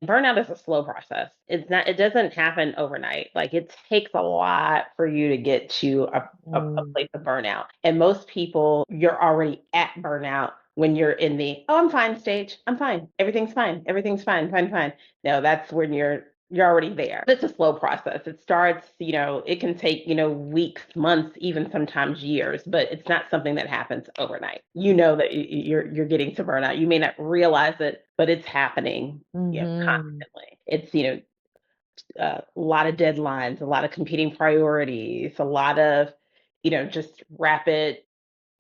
Burnout is a slow process. It doesn't happen overnight. Like it takes a lot for you to get to a Mm, place of burnout. And most people, you're already at burnout when you're in the, oh, I'm fine stage. I'm fine. Everything's fine. Everything's fine. Fine, fine. No, that's when you're already there. It's a slow process. It starts, it can take, weeks, months, even sometimes years, but it's not something that happens overnight. You know that you're getting to burnout. You may not realize it, but it's happening, mhm. constantly. It's, a lot of deadlines, a lot of competing priorities, a lot of, just rapid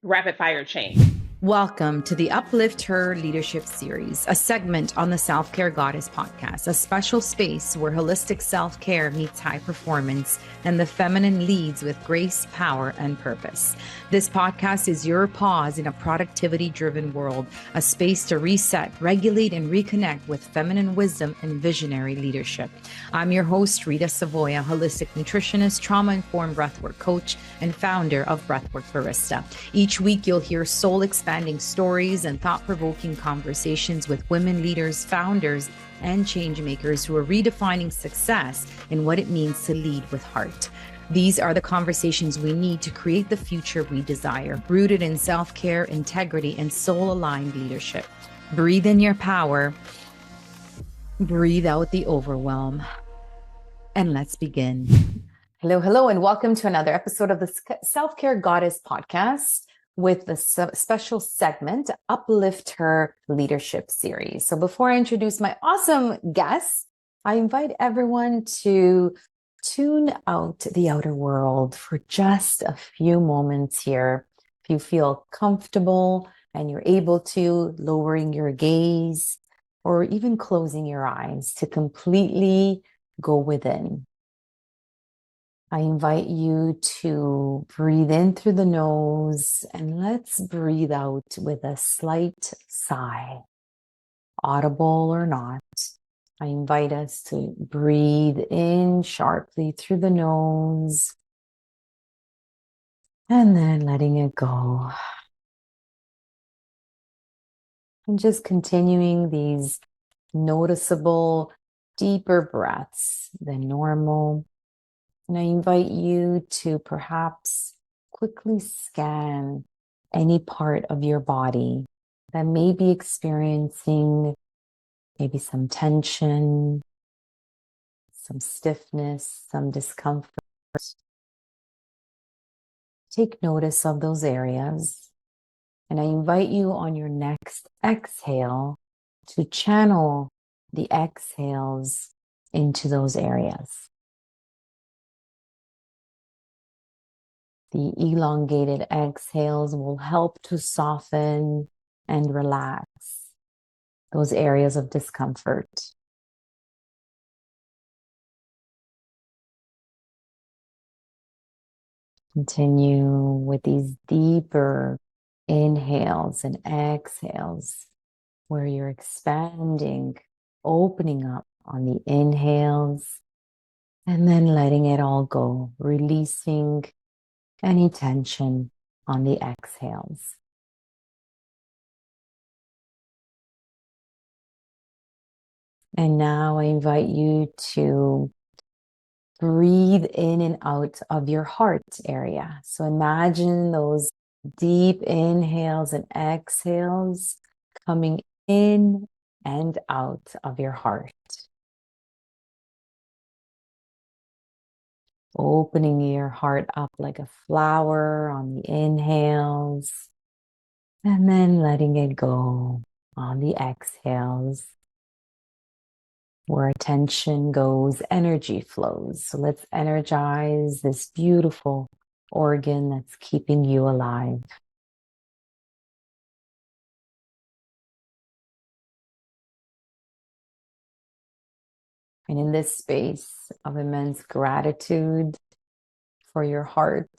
fire change. Welcome to the Uplift Her Leadership Series, a segment on the Self Care Goddess podcast, a special space where holistic self care meets high performance and the feminine leads with grace, power, and purpose. This podcast is your pause in a productivity driven world, a space to reset, regulate, and reconnect with feminine wisdom and visionary leadership. I'm your host, Rita Savoya, holistic nutritionist, trauma informed breathwork coach, and founder of Breathwork Barista. Each week, you'll hear soul expanding stories and thought provoking conversations with women leaders, founders, and change makers who are redefining success and what it means to lead with heart. These are the conversations we need to create the future we desire, rooted in self-care, integrity, and soul-aligned leadership. Breathe in your power, breathe out the overwhelm, and let's begin. Hello, hello, and welcome to another episode of the Self-Care Goddess podcast with the special segment, Uplift Her Leadership Series. So before I introduce my awesome guests, I invite everyone to tune out the outer world for just a few moments here. If you feel comfortable and you're able to, lowering your gaze or even closing your eyes to completely go within. I invite you to breathe in through the nose and let's breathe out with a slight sigh, audible or not. I invite us to breathe in sharply through the nose and then letting it go. And just continuing these noticeable, deeper breaths than normal. And I invite you to perhaps quickly scan any part of your body that may be experiencing maybe some tension, some stiffness, some discomfort. Take notice of those areas. And I invite you on your next exhale to channel the exhales into those areas. The elongated exhales will help to soften and relax those areas of discomfort. Continue with these deeper inhales and exhales where you're expanding, opening up on the inhales, and then letting it all go, releasing any tension on the exhales. And now I invite you to breathe in and out of your heart area. So imagine those deep inhales and exhales coming in and out of your heart. Opening your heart up like a flower on the inhales, and then letting it go on the exhales. Where attention goes, energy flows. So let's energize this beautiful organ that's keeping you alive. And in this space of immense gratitude for your heart,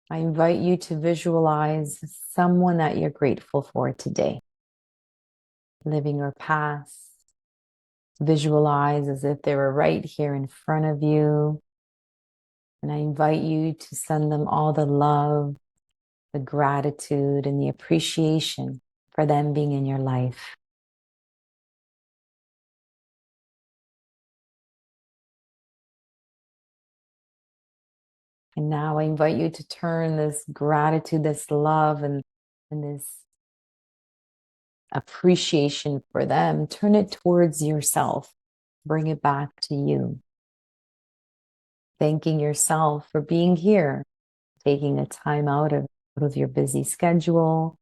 I invite you to visualize someone that you're grateful for today. Living or past. Visualize as if they were right here in front of you. And I invite you to send them all the love, the gratitude, and the appreciation for them being in your life. And now I invite you to turn this gratitude, this love, and this appreciation for them, turn it towards yourself. Bring it back to you. Thanking yourself for being here, taking a time out of your busy schedule.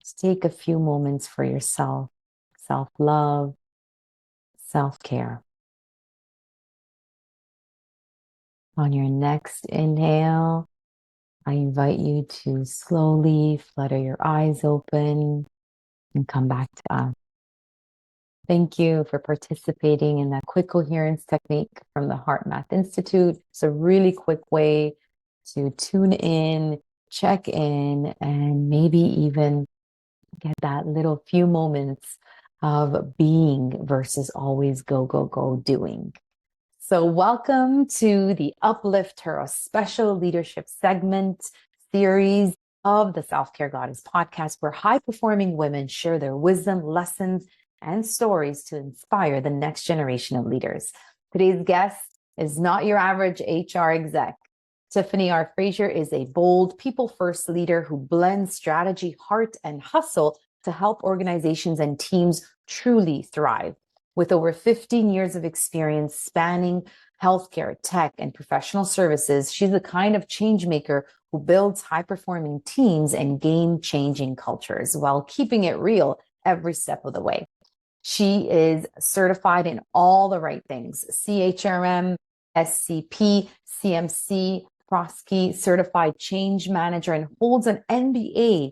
Just take a few moments for yourself, self-love, self-care. On your next inhale, I invite you to slowly flutter your eyes open and come back to us. Thank you for participating in that quick coherence technique from the Heart Math Institute. It's a really quick way to tune in, check in, and maybe even get that little few moments of being versus always go, go, go doing. So welcome to the Uplift Her, a special leadership segment series of the Self-Care Goddess podcast, where high-performing women share their wisdom, lessons, and stories to inspire the next generation of leaders. Today's guest is not your average HR exec. Tiffany R. Frazier is a bold, people-first leader who blends strategy, heart, and hustle to help organizations and teams truly thrive. With over 15 years of experience spanning healthcare, tech, and professional services, she's the kind of change maker who builds high-performing teams and game-changing cultures while keeping it real every step of the way. She is certified in all the right things: CHRM, SCP, CMC, Prosky, certified change manager, and holds an MBA.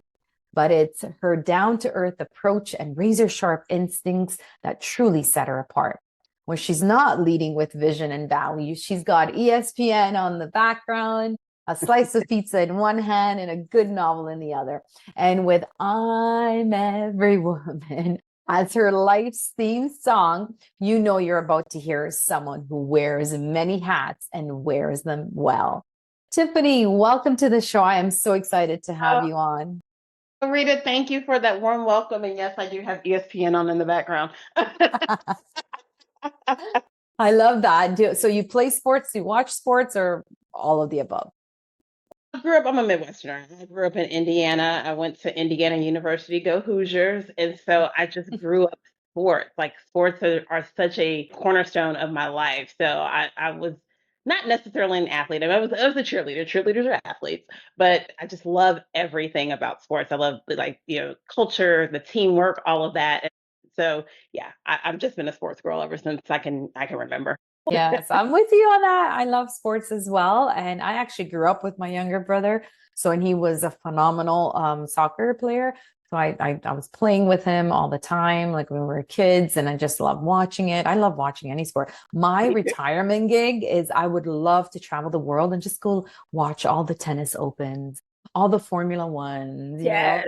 But it's her down-to-earth approach and razor-sharp instincts that truly set her apart. When she's not leading with vision and values, she's got ESPN on the background, a slice of pizza in one hand, and a good novel in the other. And with "I'm Every Woman" as her life's theme song, you know you're about to hear someone who wears many hats and wears them well. Tiffany, welcome to the show. I am so excited to have you on. Rita, thank you for that warm welcome. And yes, I do have ESPN on in the background. I love that. So you play sports, you watch sports, or all of the above? I'm a Midwesterner. I grew up in Indiana. I went to Indiana University, go Hoosiers. And so I just grew up sports. Like sports are such a cornerstone of my life. So I was not necessarily an athlete. I was a cheerleader. Cheerleaders are athletes, but I just love everything about sports. I love culture, the teamwork, all of that. And so yeah, I've just been a sports girl ever since I can remember. Yes, I'm with you on that. I love sports as well. And I actually grew up with my younger brother. And he was a phenomenal soccer player. So I was playing with him all the time, like when we were kids, and I just love watching it. I love watching any sport. My retirement gig is I would love to travel the world and just go watch all the tennis opens, all the Formula Ones, Yes.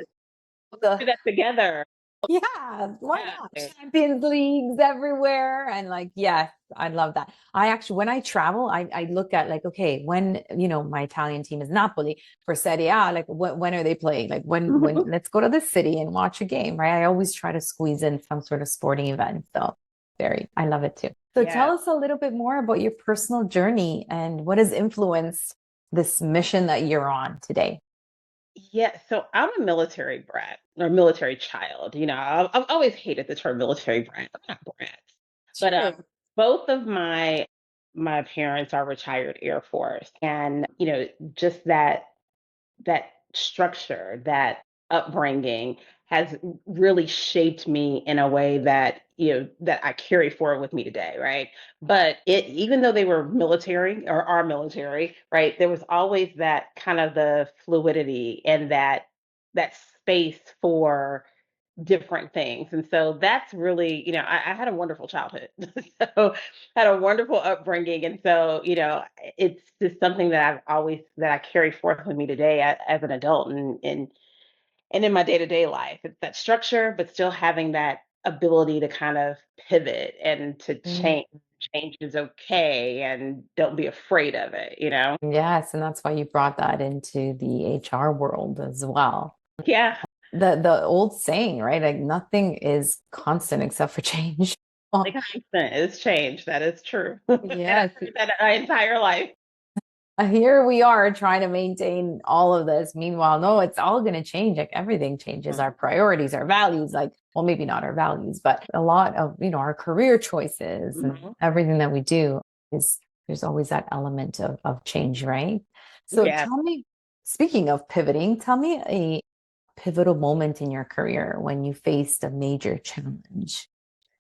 Do that together. Yeah, why not? Champions Leagues everywhere. And yes, I love that. I actually, when I travel, I look at okay, when, my Italian team is Napoli for Serie A, when are they playing? When let's go to the city and watch a game, right? I always try to squeeze in some sort of sporting event. So I love it too. So tell us a little bit more about your personal journey and what has influenced this mission that you're on today. Yeah, so I'm a military brat or military child. I've always hated the term military brat. I'm not brats, but both of my parents are retired Air Force, and just that structure, that upbringing has really shaped me in a way that that I carry forward with me today, right? But even though they were military or are military, right, there was always that kind of the fluidity and that space for different things. And so that's really, I had a wonderful childhood. So had a wonderful upbringing. And so, it's just something that I carry forth with me today as an adult and in my day-to-day life. It's that structure, but still having that ability to kind of pivot and to change. Change is okay, and don't be afraid of it, Yes, and that's why you brought that into the HR world as well. Yeah. The old saying, right? Like nothing is constant except for change. Constant is change. That is true. Yes. That my entire life. Here we are trying to maintain all of this. Meanwhile, no, it's all going to change. Like everything changes, our priorities, our values, like, well, maybe not our values, but a lot of, our career choices and everything that we do is there's always that element of change, right? So Yeah. tell me, speaking of pivoting, tell me a pivotal moment in your career when you faced a major challenge.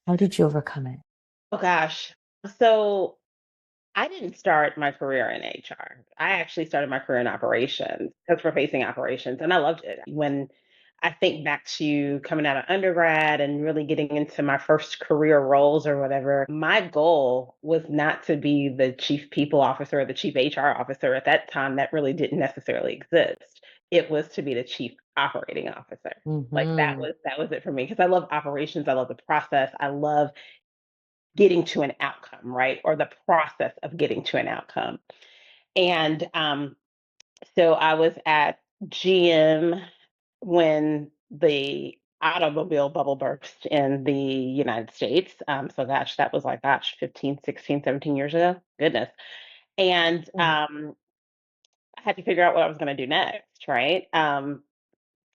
How did you overcome it? Oh gosh. So I didn't start my career in HR. I actually started my career in operations, customer facing operations, and I loved it. When I think back to coming out of undergrad and really getting into my first career roles or whatever, my goal was not to be the chief people officer or the chief HR officer. At that time, that really didn't necessarily exist. It was to be the chief operating officer. Like Mm-hmm. that was it for me because I love operations. I love the process. I love getting to an outcome, right? Or the process of getting to an outcome. And so I was at GM when the automobile bubble burst in the United States. So gosh, that was like, gosh, 15, 16, 17 years ago. Goodness. And I had to figure out what I was going to do next, right?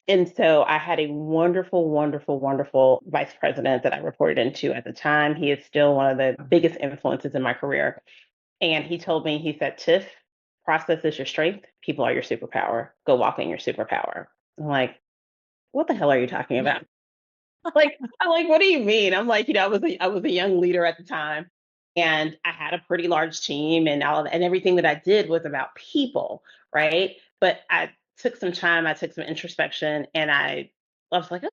And so I had a wonderful, wonderful, wonderful vice president that I reported into at the time. He is still one of the biggest influences in my career. And he told me, he said, Tiff, process is your strength. People are your superpower. Go walk in your superpower. I'm like, what the hell are you talking about? I'm like, what do you mean? I'm like, I was a young leader at the time, and I had a pretty large team, and and everything that I did was about people, right? But I took some time, I took some introspection, and I was like, oh,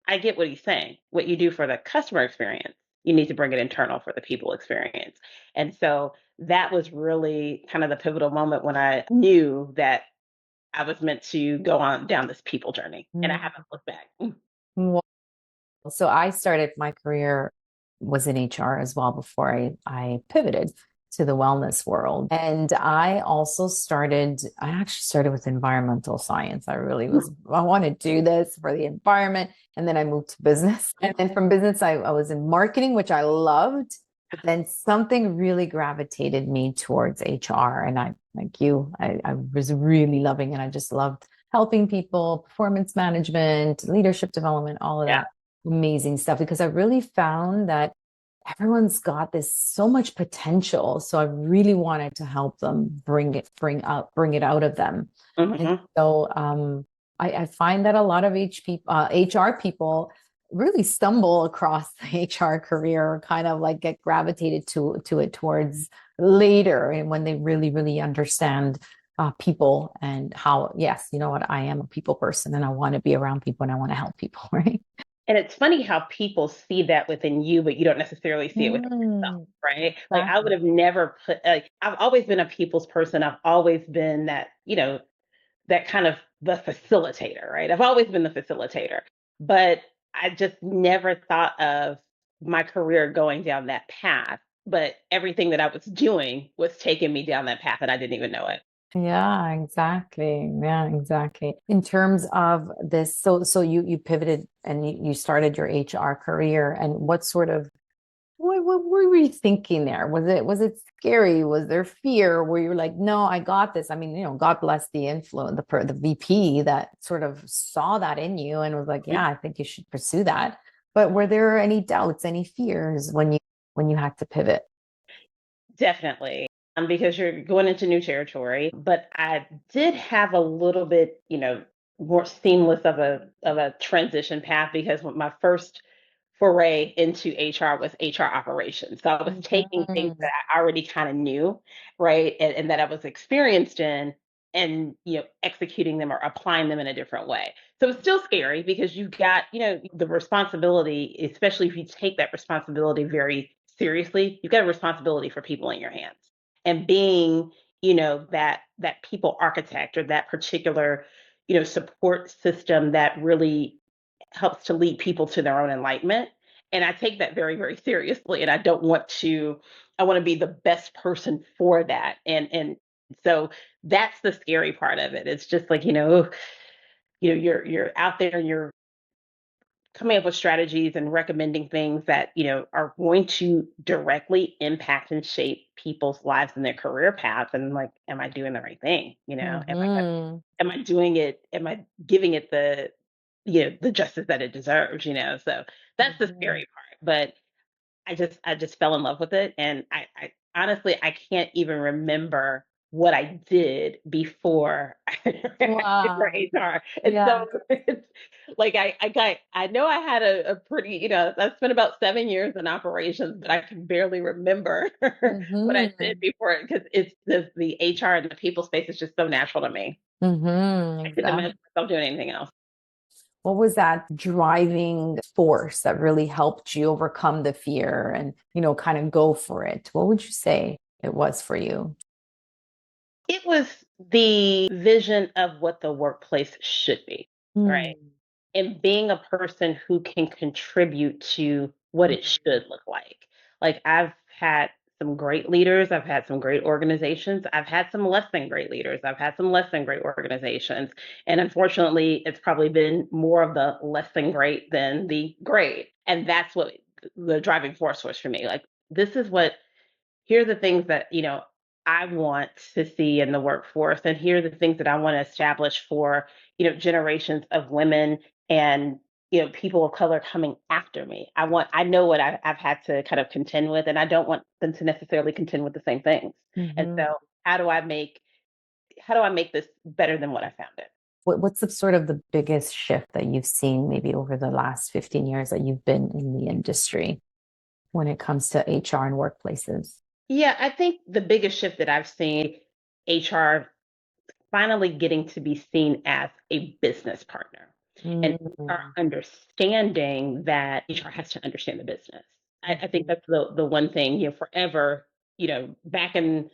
I get what he's saying. What you do for the customer experience, you need to bring it internal for the people experience. And so that was really kind of the pivotal moment when I knew that I was meant to go on down this people journey, and I haven't looked back. Mm. So I started my career was in HR as well before I pivoted to the wellness world. And I actually started with environmental science. I want to do this for the environment. And then I moved to business. And then from business, I was in marketing, which I loved. But then something really gravitated me towards HR. And I was really loving it. I just loved helping people, performance management, leadership development, all of Yeah. that amazing stuff because I really found that everyone's got this so much potential. So I really wanted to help them bring it out of them. And Mm-hmm. so I find that a lot of HR people really stumble across the HR career or kind of like get gravitated to it towards later and when they really, really understand people and how, yes, you know what, I am a people person and I want to be around people and I want to help people, right? And it's funny how people see that within you, but you don't necessarily see it within yourself, Mm, right? Like I would exactly. have never put like I've always been a people's person. I've always been that, that kind of the facilitator, right? I've always been the facilitator. But I just never thought of my career going down that path. But everything that I was doing was taking me down that path and I didn't even know it. Yeah, exactly. Yeah, exactly. In terms of this, so you pivoted and you started your HR career, and what were you thinking there? Was it scary? Was there fear? Were you like, no, I got this? I mean, God bless the the VP that sort of saw that in you and was like, yeah, I think you should pursue that. But were there any doubts, any fears when you had to pivot? Definitely. Because you're going into new territory. But I did have a little bit, more seamless of a transition path because my first foray into HR was HR operations. So I was taking things Mhm. that I already kind of knew, right? And that I was experienced in and executing them or applying them in a different way. So it's still scary because you've got, the responsibility, especially if you take that responsibility very seriously, you've got a responsibility for people in your hands. And being, that people architect or that particular, support system that really helps to lead people to their own enlightenment. And I take that very, very seriously. And I want to be the best person for that. And so that's the scary part of it. It's just like, you're out there and you're coming up with strategies and recommending things that, are going to directly impact and shape people's lives and their career paths. And like, am I doing the right thing? Mm-hmm. Am I doing it? Am I giving it the justice that it deserves? So that's the Mm-hmm. scary part. But I just fell in love with it, and I honestly I can't even remember what I did before for Wow. HR. And Yeah. so it's like I know I had a pretty, I spent about 7 years in operations, but I can barely remember what I did Mm-hmm. before because it's the HR and the people space is just so natural to me. Mm-hmm. I couldn't Exactly. imagine myself doing anything else. What was that driving force that really helped you overcome the fear and, kind of go for it? What would you say it was for you? It was the vision of what the workplace should be, right? Mm, And being a person who can contribute to what it mm, should look like. Like I've had some great leaders, I've had some great organizations, I've had some less than great leaders, I've had some less than great organizations. And unfortunately, it's probably been more of the less than great than the great. And that's what the driving force was for me. Like this is what here are the things that, I want to see in the workforce. And here are the things that I want to establish for, generations of women and, people of color coming after me. I know what I've had to kind of contend with, and I don't want them to necessarily contend with the same things. And mhm. so how do I make this better than what I found it? What's the sort of the biggest shift that you've seen maybe over the last 15 years that you've been in the industry when it comes to HR and workplaces? Yeah, I think the biggest shift that I've seen HR finally getting to be seen as a business partner and are Mm, understanding that HR has to understand the business. I think mhm. that's the one thing, forever, back in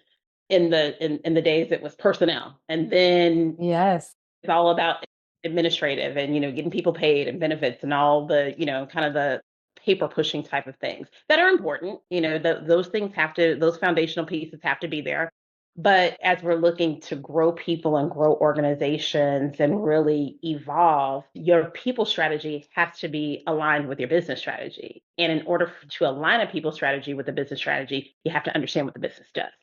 the days it was personnel. And then Yes. it's all about administrative and, getting people paid and benefits and all the, kind of the paper pushing type of things that are important. Those things those foundational pieces have to be there. But as we're looking to grow people and grow organizations and really evolve, your people strategy has to be aligned with your business strategy. And in order to align a people strategy with the business strategy, you have to understand what the business does.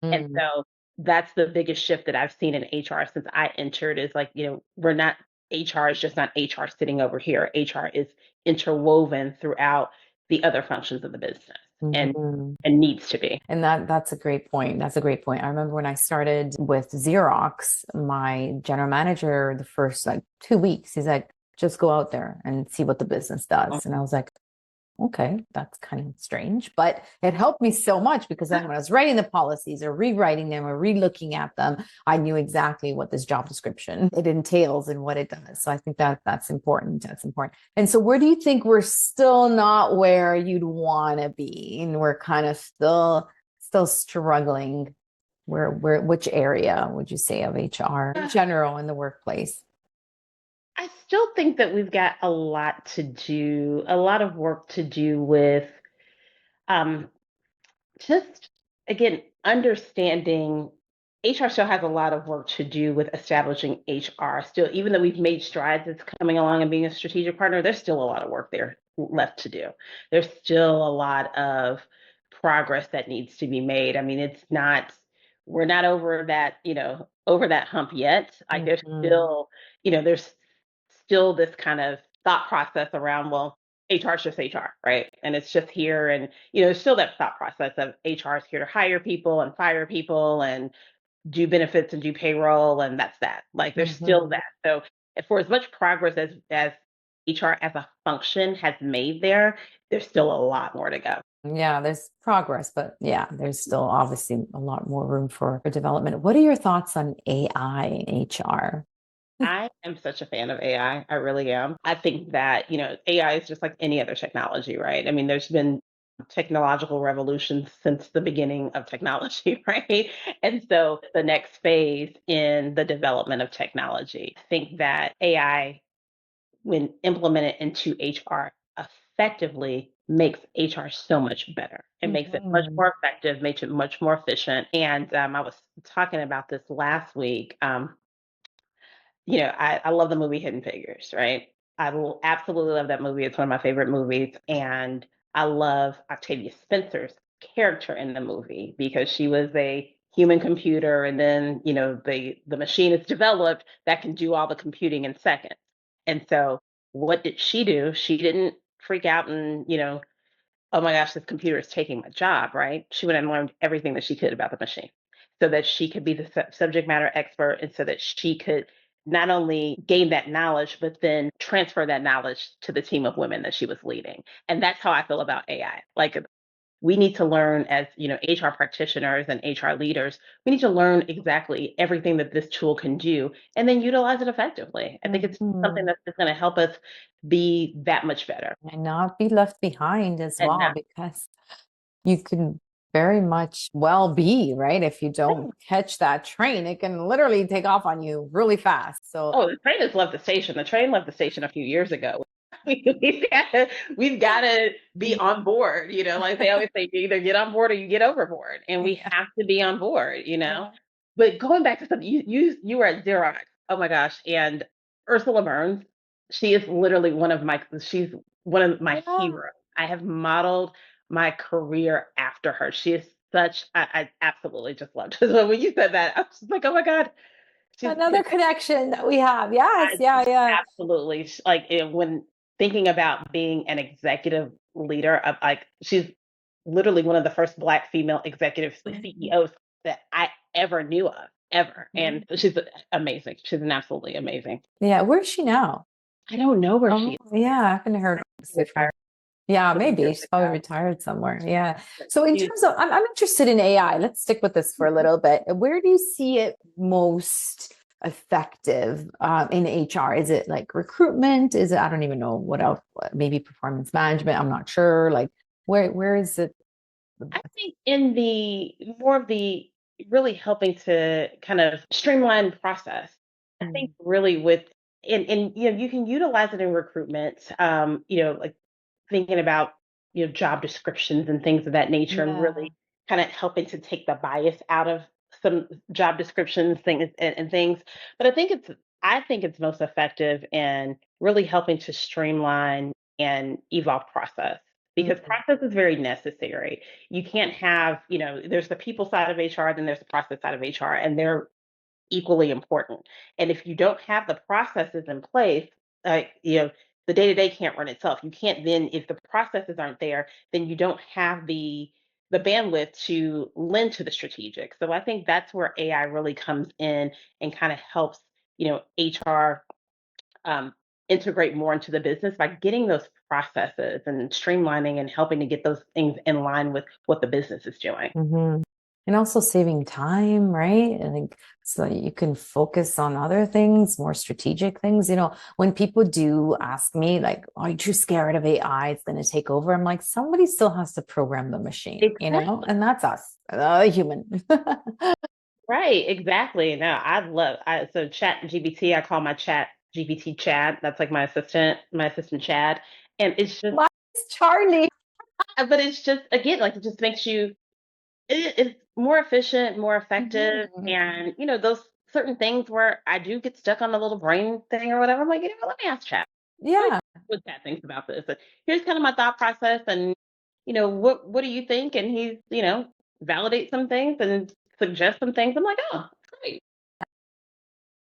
And Mm. so that's the biggest shift that I've seen in HR since I entered is like, we're not HR is just not HR sitting over here. HR is interwoven throughout the other functions of the business and Mhm. and needs to be. And that's a great point. That's a great point. I remember when I started with Xerox, my general manager, the first like 2 weeks, he's like, just go out there and see what the business does. And I was like, okay, that's kind of strange, but it helped me so much because then when I was writing the policies or rewriting them or re-looking at them, I knew exactly what this job description it entails and what it does. So I think that that's important. That's important. And so where do you think we're still not where you'd want to be? And we're kind of still struggling. Which area would you say of HR in general in the workplace? I still think that we've got a lot to do, a lot of work to do with um, just again understanding HR still has a lot of work to do with establishing HR. Still, even though we've made strides, it's coming along and being a strategic partner. There's still a lot of work there left to do. There's still a lot of progress that needs to be made. I mean, it's not we're not over that hump yet. Like Mhm. there's still this kind of thought process around, well, HR is just HR, right? And it's just here. And, there's still that thought process of HR is here to hire people and fire people and do benefits and do payroll. And that's that. Like there's still Mhm. that. So for as much progress as HR as a function has made there, there's still a lot more to go. Yeah, there's progress, but yeah, there's still obviously a lot more room for development. What are your thoughts on AI in HR? I am such a fan of AI. I really am. I think that, AI is just like any other technology, right? I mean, there's been technological revolutions since the beginning of technology, right? And so the next phase in the development of technology, I think that AI, when implemented into HR effectively, makes HR so much better. It makes it much Mhm. more effective, makes it much more efficient. And I was talking about this last week. I love the movie Hidden Figures, right? absolutely love that movie. It's one of my favorite movies. And I love Octavia Spencer's character in the movie because she was a human computer. And then, the machine is developed that can do all the computing in seconds. And so what did she do? She didn't freak out and, oh my gosh, this computer is taking my job, right? She went and learned everything that she could about the machine so that she could be the subject matter expert and so that she could not only gain that knowledge, but then transfer that knowledge to the team of women that she was leading. And that's how I feel about AI. Like, we need to learn as, HR practitioners and HR leaders, we need to learn exactly everything that this tool can do and then utilize it effectively. I think it's something that's just going to help us be that much better. And not be left behind as And well, because you can very much well be, right? If you don't catch that train, it can literally take off on you really fast. So, oh, the train has left the station. The train left the station a few years ago. We've got to be on board. Like they always say, you either get on board or you get overboard, and we have to be on board. yeah. But going back to something, you were at Xerox. Oh my gosh! And Ursula Burns, she's one of my Yeah. heroes. I have modeled my career after her. She is I absolutely just loved her. So when you said that, I was just like, oh my God, she's Another connection that we have. Yes. Yeah. Yeah. absolutely like when thinking about being an executive leader of like she's literally one of the first Black female executive CEOs that I ever knew of ever, and she's amazing. She's an absolutely amazing. Yeah. Where's she now? I don't know where she is. Yeah. I haven't heard. Retired Yeah, some maybe years she's probably ago. retired somewhere. Yeah. So in She- terms of, I'm interested in AI. Let's stick with this for a little bit. Where do you see it most effective in HR? Is it like recruitment? Is it, I don't even know what else, maybe performance management? I'm not sure. Like where is it? I think in the more of the really helping to kind of streamline process. I think really with and you can utilize it in recruitment. Like thinking about job descriptions and things of that nature, and Yeah. really kind of helping to take the bias out of some job descriptions things and things. But I think it's most effective in really helping to streamline and evolve process because process is very necessary. You can't have, there's the people side of HR, then there's the process side of HR, and they're equally important. And if you don't have the processes in place, the day to day can't run itself. You can't then, if the processes aren't there, then you don't have the bandwidth to lend to the strategic. So I think that's where AI really comes in and kind of helps, HR integrate more into the business by getting those processes and streamlining and helping to get those things in line with what the business is doing. And also saving time, right? I think so you can focus on other things, more strategic things. When people do ask me, like, are you too scared of AI? It's going to take over. I'm like, somebody still has to program the machine, Exactly. and that's us, the human. Right, exactly. Now so Chat GPT, I call my Chat GPT Chad. That's like my assistant Chad. And it's just Why is Charlie? but it's just again like it just makes you it's more efficient, more effective, Mhm. and those certain things where I do get stuck on the little brain thing or whatever. I'm like, let me ask Chat. Yeah. What Chat thinks about this. And here's kind of my thought process, and what do you think? And he's validate some things and suggest some things. I'm like, oh, great.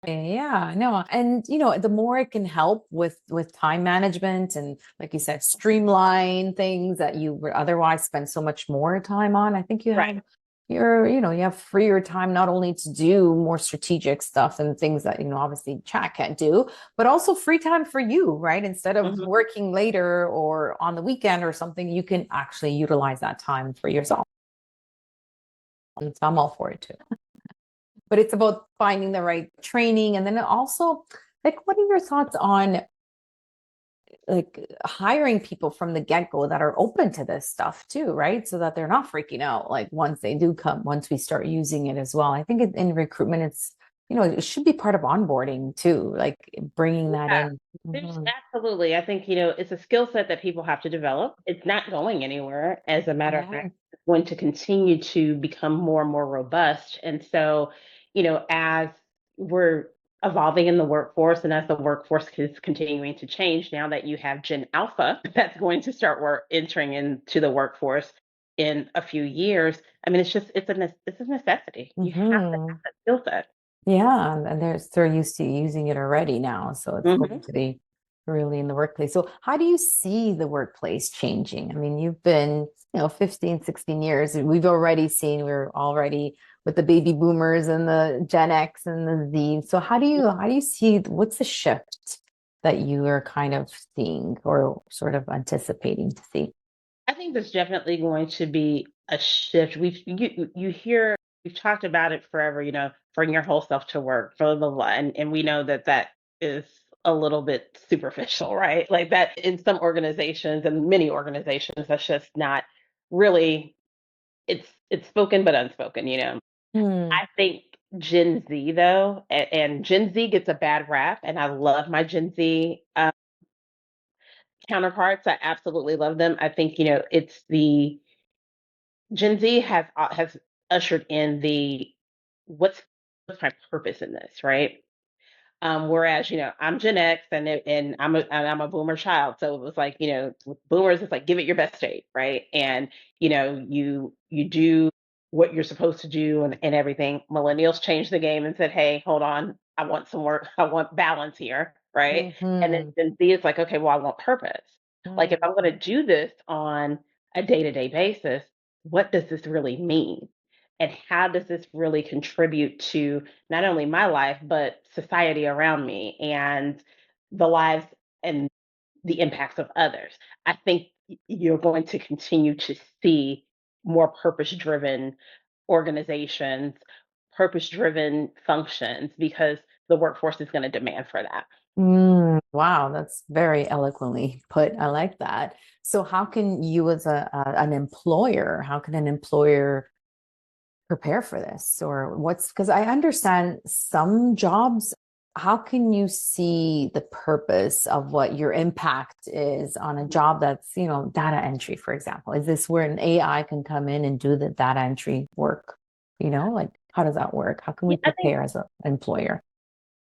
Yeah, no, and the more it can help with time management and, like you said, streamline things that you would otherwise spend so much more time on, I think you Right. have you have freer time not only to do more strategic stuff and things that obviously chat can't do, but also free time for you, right? Instead of Mhm. working later or on the weekend or something, you can actually utilize that time for yourself. And so I'm all for it too. But it's about finding the right training. And then also, like, what are your thoughts on like hiring people from the get-go that are open to this stuff too, right? So that they're not freaking out, like once they do come, once we start using it as well. I think in recruitment, it's, it should be part of onboarding too, like bringing that Yeah, in. there's Mhm. absolutely. I think, it's a skill set that people have to develop. It's not going anywhere. As a matter of Yeah. fact, it's going to continue to become more and more robust. And so, as we're evolving in the workforce, and as the workforce is continuing to change, now that you have Gen Alpha that's going to start entering into the workforce in a few years, I mean, it's a necessity. You have to Hmm. have that skill set. Yeah, and they're used to using it already now, so it's going Mhm. to be really in the workplace. So how do you see the workplace changing? I mean, you've been, 15, 16 years, and we're already with the baby boomers and the Gen X and the Z. So how do you see what's the shift that you are kind of seeing or sort of anticipating to see? I think there's definitely going to be a shift. You hear we've talked about it forever. Bring your whole self to work, blah blah blah, and we know that that is a little bit superficial, right? Like that in some organizations and many organizations, that's just not really. It's spoken but unspoken. Hmm. I think Gen Z though, and Gen Z gets a bad rap, and I love my Gen Z counterparts. I absolutely love them. I think it's the Gen Z has ushered in the what's my purpose in this, right? Whereas, I'm Gen X and I'm a boomer child. So it was like, with boomers, it's like give it your best date, right? And you do what you're supposed to do and everything. Millennials changed the game and said, hey, hold on, I want some work, I want balance here, right? And then Hmm. Gen Z is like, okay, well, I want purpose. Like if I'm gonna do this on a day-to-day basis, what does this really mean? And how does this really contribute to not only my life, but society around me and the lives and the impacts of others? I think you're going to continue to see more purpose driven organizations, purpose driven functions, because the workforce is going to demand for that. Wow, that's very eloquently put. I like that. So how can you as an employer, how can an employer prepare for this? Or because I understand some jobs, how can you see the purpose of what your impact is on a job that's, data entry, for example? Is this where an AI can come in and do the data entry work? Like how does that work? How can we Yeah, prepare as an employer?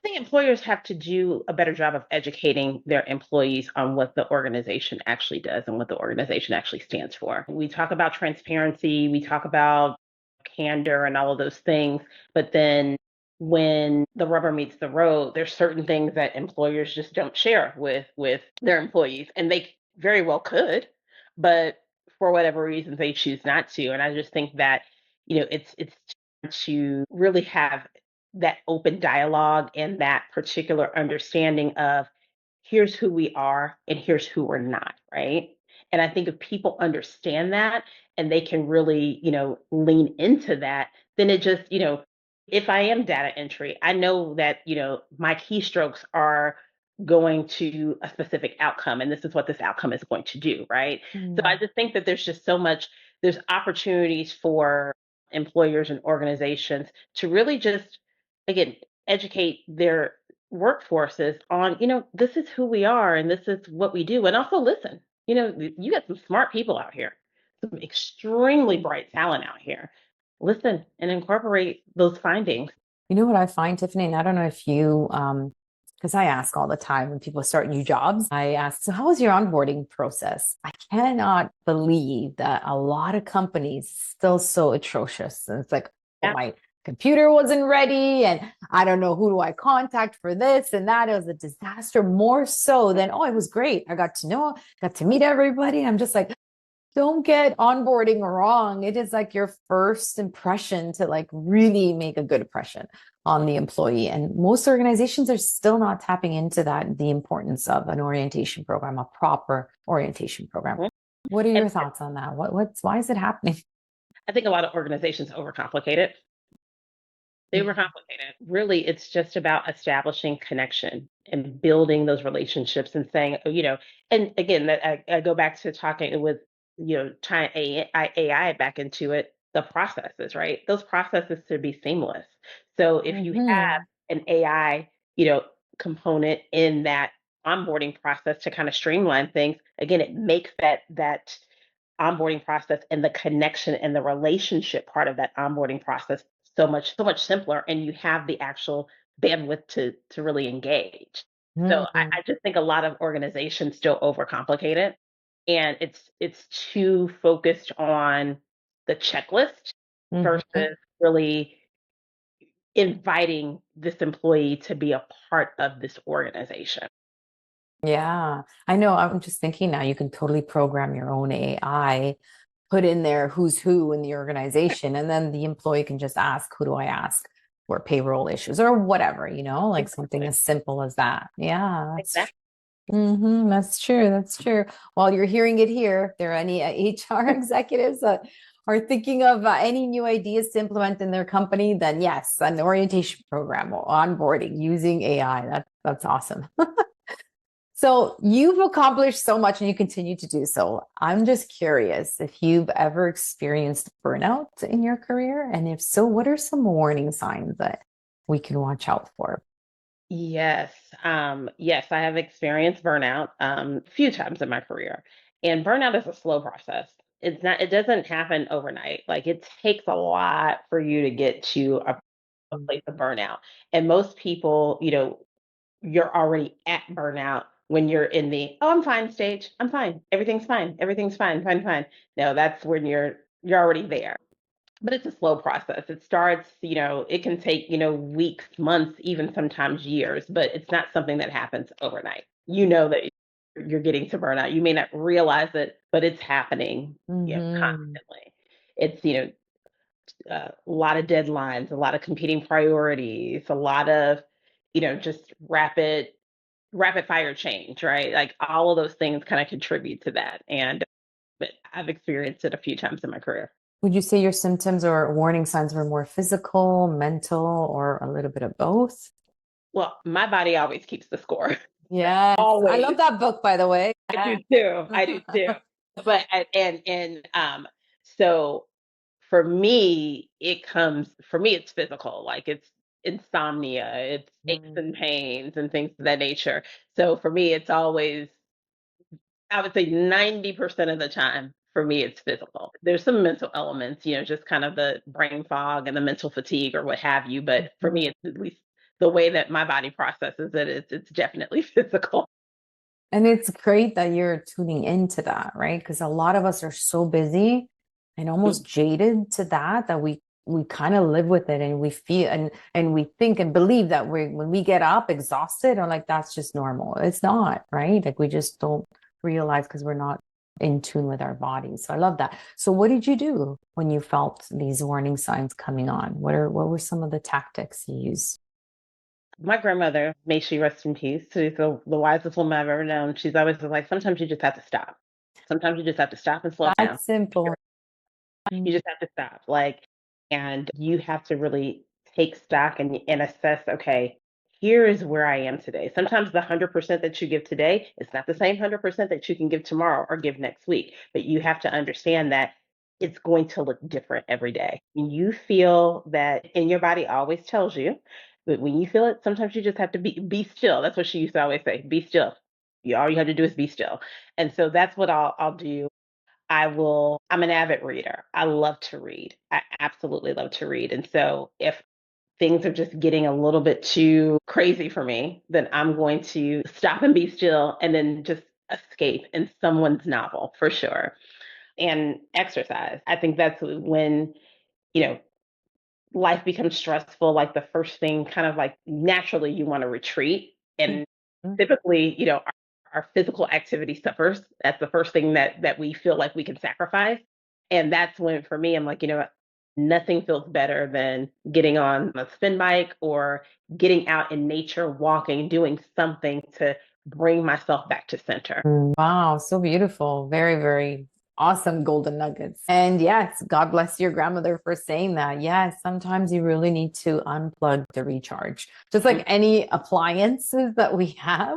I think employers have to do a better job of educating their employees on what the organization actually does and what the organization actually stands for. We talk about transparency, we talk about candor and all of those things, but then when the rubber meets the road, there's certain things that employers just don't share with their employees, and they very well could, but for whatever reasons they choose not to. And I just think that it's to really have that open dialogue and that particular understanding of here's who we are and here's who we're not, right? And I think if people understand that and they can really, lean into that, then it just, if I am data entry, I know that, my keystrokes are going to a specific outcome and this is what this outcome is going to do, right? So I Hmm. just think that there's opportunities for employers and organizations to really just, again, educate their workforces on, this is who we are and this is what we do. And also listen, you got some smart people out here, some extremely bright talent out here. Listen and incorporate those findings. You know what I find, Tiffany, and I don't know if you, because I ask all the time when people start new jobs, I ask, so how was your onboarding process? I cannot believe that a lot of companies still so atrocious. And it's like, oh, Yeah. my computer wasn't ready, and I don't know who do I contact for this and that. It was a disaster, more so than, oh, it was great. I got to meet everybody. I'm just like, don't get onboarding wrong. It is like your first impression to like really make a good impression on the employee. And most organizations are still not tapping into that, the importance of an orientation program, a proper orientation program. Mhm. What are And your thoughts on that? Why is it happening? I think a lot of organizations overcomplicate it. They Mm. overcomplicate it. Really, it's just about establishing connection and building those relationships and saying, and again, that I go back to talking with, trying AI back into it, the processes, right? Those processes should be seamless. So if you have Mhm. an AI, you know, component in that onboarding process to kind of streamline things, again, it makes that onboarding process and the connection and the relationship part of that onboarding process so much simpler, and you have the actual bandwidth to really engage. So Mm-hmm. I just think a lot of organizations still overcomplicate it, and it's too focused on the checklist versus really inviting this employee to be a part of this organization. Yeah, I know. I'm just thinking now you can totally program your own AI, put in there who's who in the organization, and then the employee can just ask, who do I ask for payroll issues or whatever, like something Exactly. as simple as that. Yeah, Exactly. that's true. That's true. While you're hearing it here, if there are any HR executives that are thinking of any new ideas to implement in their company, then yes, an orientation program or onboarding using AI. That's awesome. So you've accomplished so much and you continue to do so. I'm just curious if you've ever experienced burnout in your career. And if so, what are some warning signs that we can watch out for? Yes. Yes, I have experienced burnout a few times in my career. And burnout is a slow process. It doesn't happen overnight. Like it takes a lot for you to get to a place of burnout. And most people, you're already at burnout when you're in the oh, I'm fine stage. I'm fine. Everything's fine. Everything's fine. Fine, fine. No, that's when you're already there. But it's a slow process. It starts, it can take, weeks, months, even sometimes years, but it's not something that happens overnight. You know that you're getting to burnout. You may not realize it, but it's happening, Mm-hmm. constantly. It's, a lot of deadlines, a lot of competing priorities, a lot of, just rapid fire change, right? Like all of those things kind of contribute to that. And but I've experienced it a few times in my career. Would you say your symptoms or warning signs were more physical, mental, or a little bit of both? Well, my body always keeps the score. Yes. I love Always. that book, by the way. I do Yeah. too. I do too. But so for me it's physical. Like it's insomnia, it's aches Mm. and pains and things of that nature. So for me it's always, I would say 90% of the time for me it's physical. There's some mental elements, just kind of the brain fog and the mental fatigue or what have you, but for me it's at least the way that my body processes it, it's definitely physical. And it's great that you're tuning into that, right? Because a lot of us are so busy and almost jaded to that we kind of live with it and we feel and we think and believe that when we get up exhausted or like that's just normal. It's not, right? Like we just don't realize because we're not in tune with our bodies. So I love that. So what did you do when you felt these warning signs coming on? What were some of the tactics you used? My grandmother, may she rest in peace, she's the wisest woman I've ever known. She's always like, sometimes you just have to stop. Sometimes you just have to stop and slow down. That's simple. You just have to stop. Like, and you have to really take stock and assess, okay, here is where I am today. Sometimes the 100% that you give today is not the same 100% that you can give tomorrow or give next week. But you have to understand that it's going to look different every day. And you feel that, and your body always tells you, but when you feel it, sometimes you just have to be still. That's what she used to always say, be still. All you have to do is be still. And so that's what I'll do. I'm an avid reader. I love to read. I absolutely love to read. And so if things are just getting a little bit too crazy for me, then I'm going to stop and be still and then just escape in someone's novel for sure. And exercise. I think that's when, you know, life becomes stressful. Like the first thing, kind of like naturally, you want to retreat. And typically, our physical activity suffers. That's the first thing that we feel like we can sacrifice. And that's when, for me, I'm like, nothing feels better than getting on a spin bike or getting out in nature, walking, doing something to bring myself back to center. Wow, so beautiful. Very, very awesome golden nuggets. And yes, God bless your grandmother for saying that. Yes, sometimes you really need to unplug to recharge. Just like any appliances that we have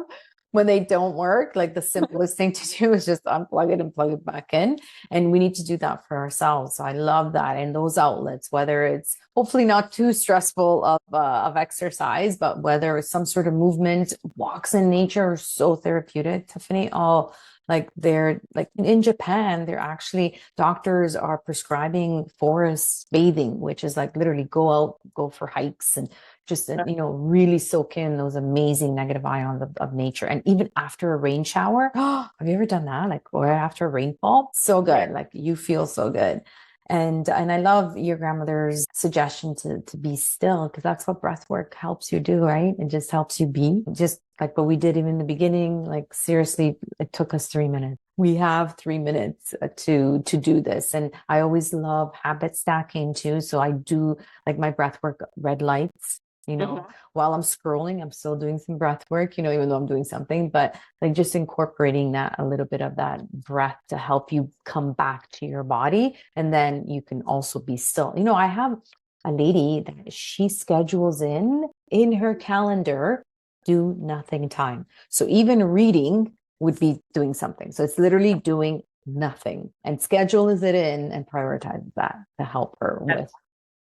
when they don't work, like the simplest thing to do is just unplug it and plug it back in. And we need to do that for ourselves. So I love that. And those outlets, whether it's hopefully not too stressful of exercise, but whether it's some sort of movement, walks in nature are so therapeutic, Tiffany. Oh, Like they're like in Japan, they're actually doctors are prescribing forest bathing, which is like literally go out, go for hikes and just, really soak in those amazing negative ions of nature. And even after a rain shower, have you ever done that? Like, or after a rainfall? So Yeah. good. Like you feel so good. And I love your grandmother's suggestion to be still, because that's what breath work helps you do, right? It just helps you be. Just like what we did even in the beginning, like seriously, it took us 3 minutes. We have 3 minutes to do this. And I always love habit stacking too. So I do like my breath work red lights. Mhm. While I'm scrolling, I'm still doing some breath work, even though I'm doing something, but like just incorporating that a little bit of that breath to help you come back to your body. And then you can also be still. I have a lady that she schedules in her calendar, do nothing time. So even reading would be doing something. So it's literally doing nothing and schedules it in and prioritizes that to help her That's with.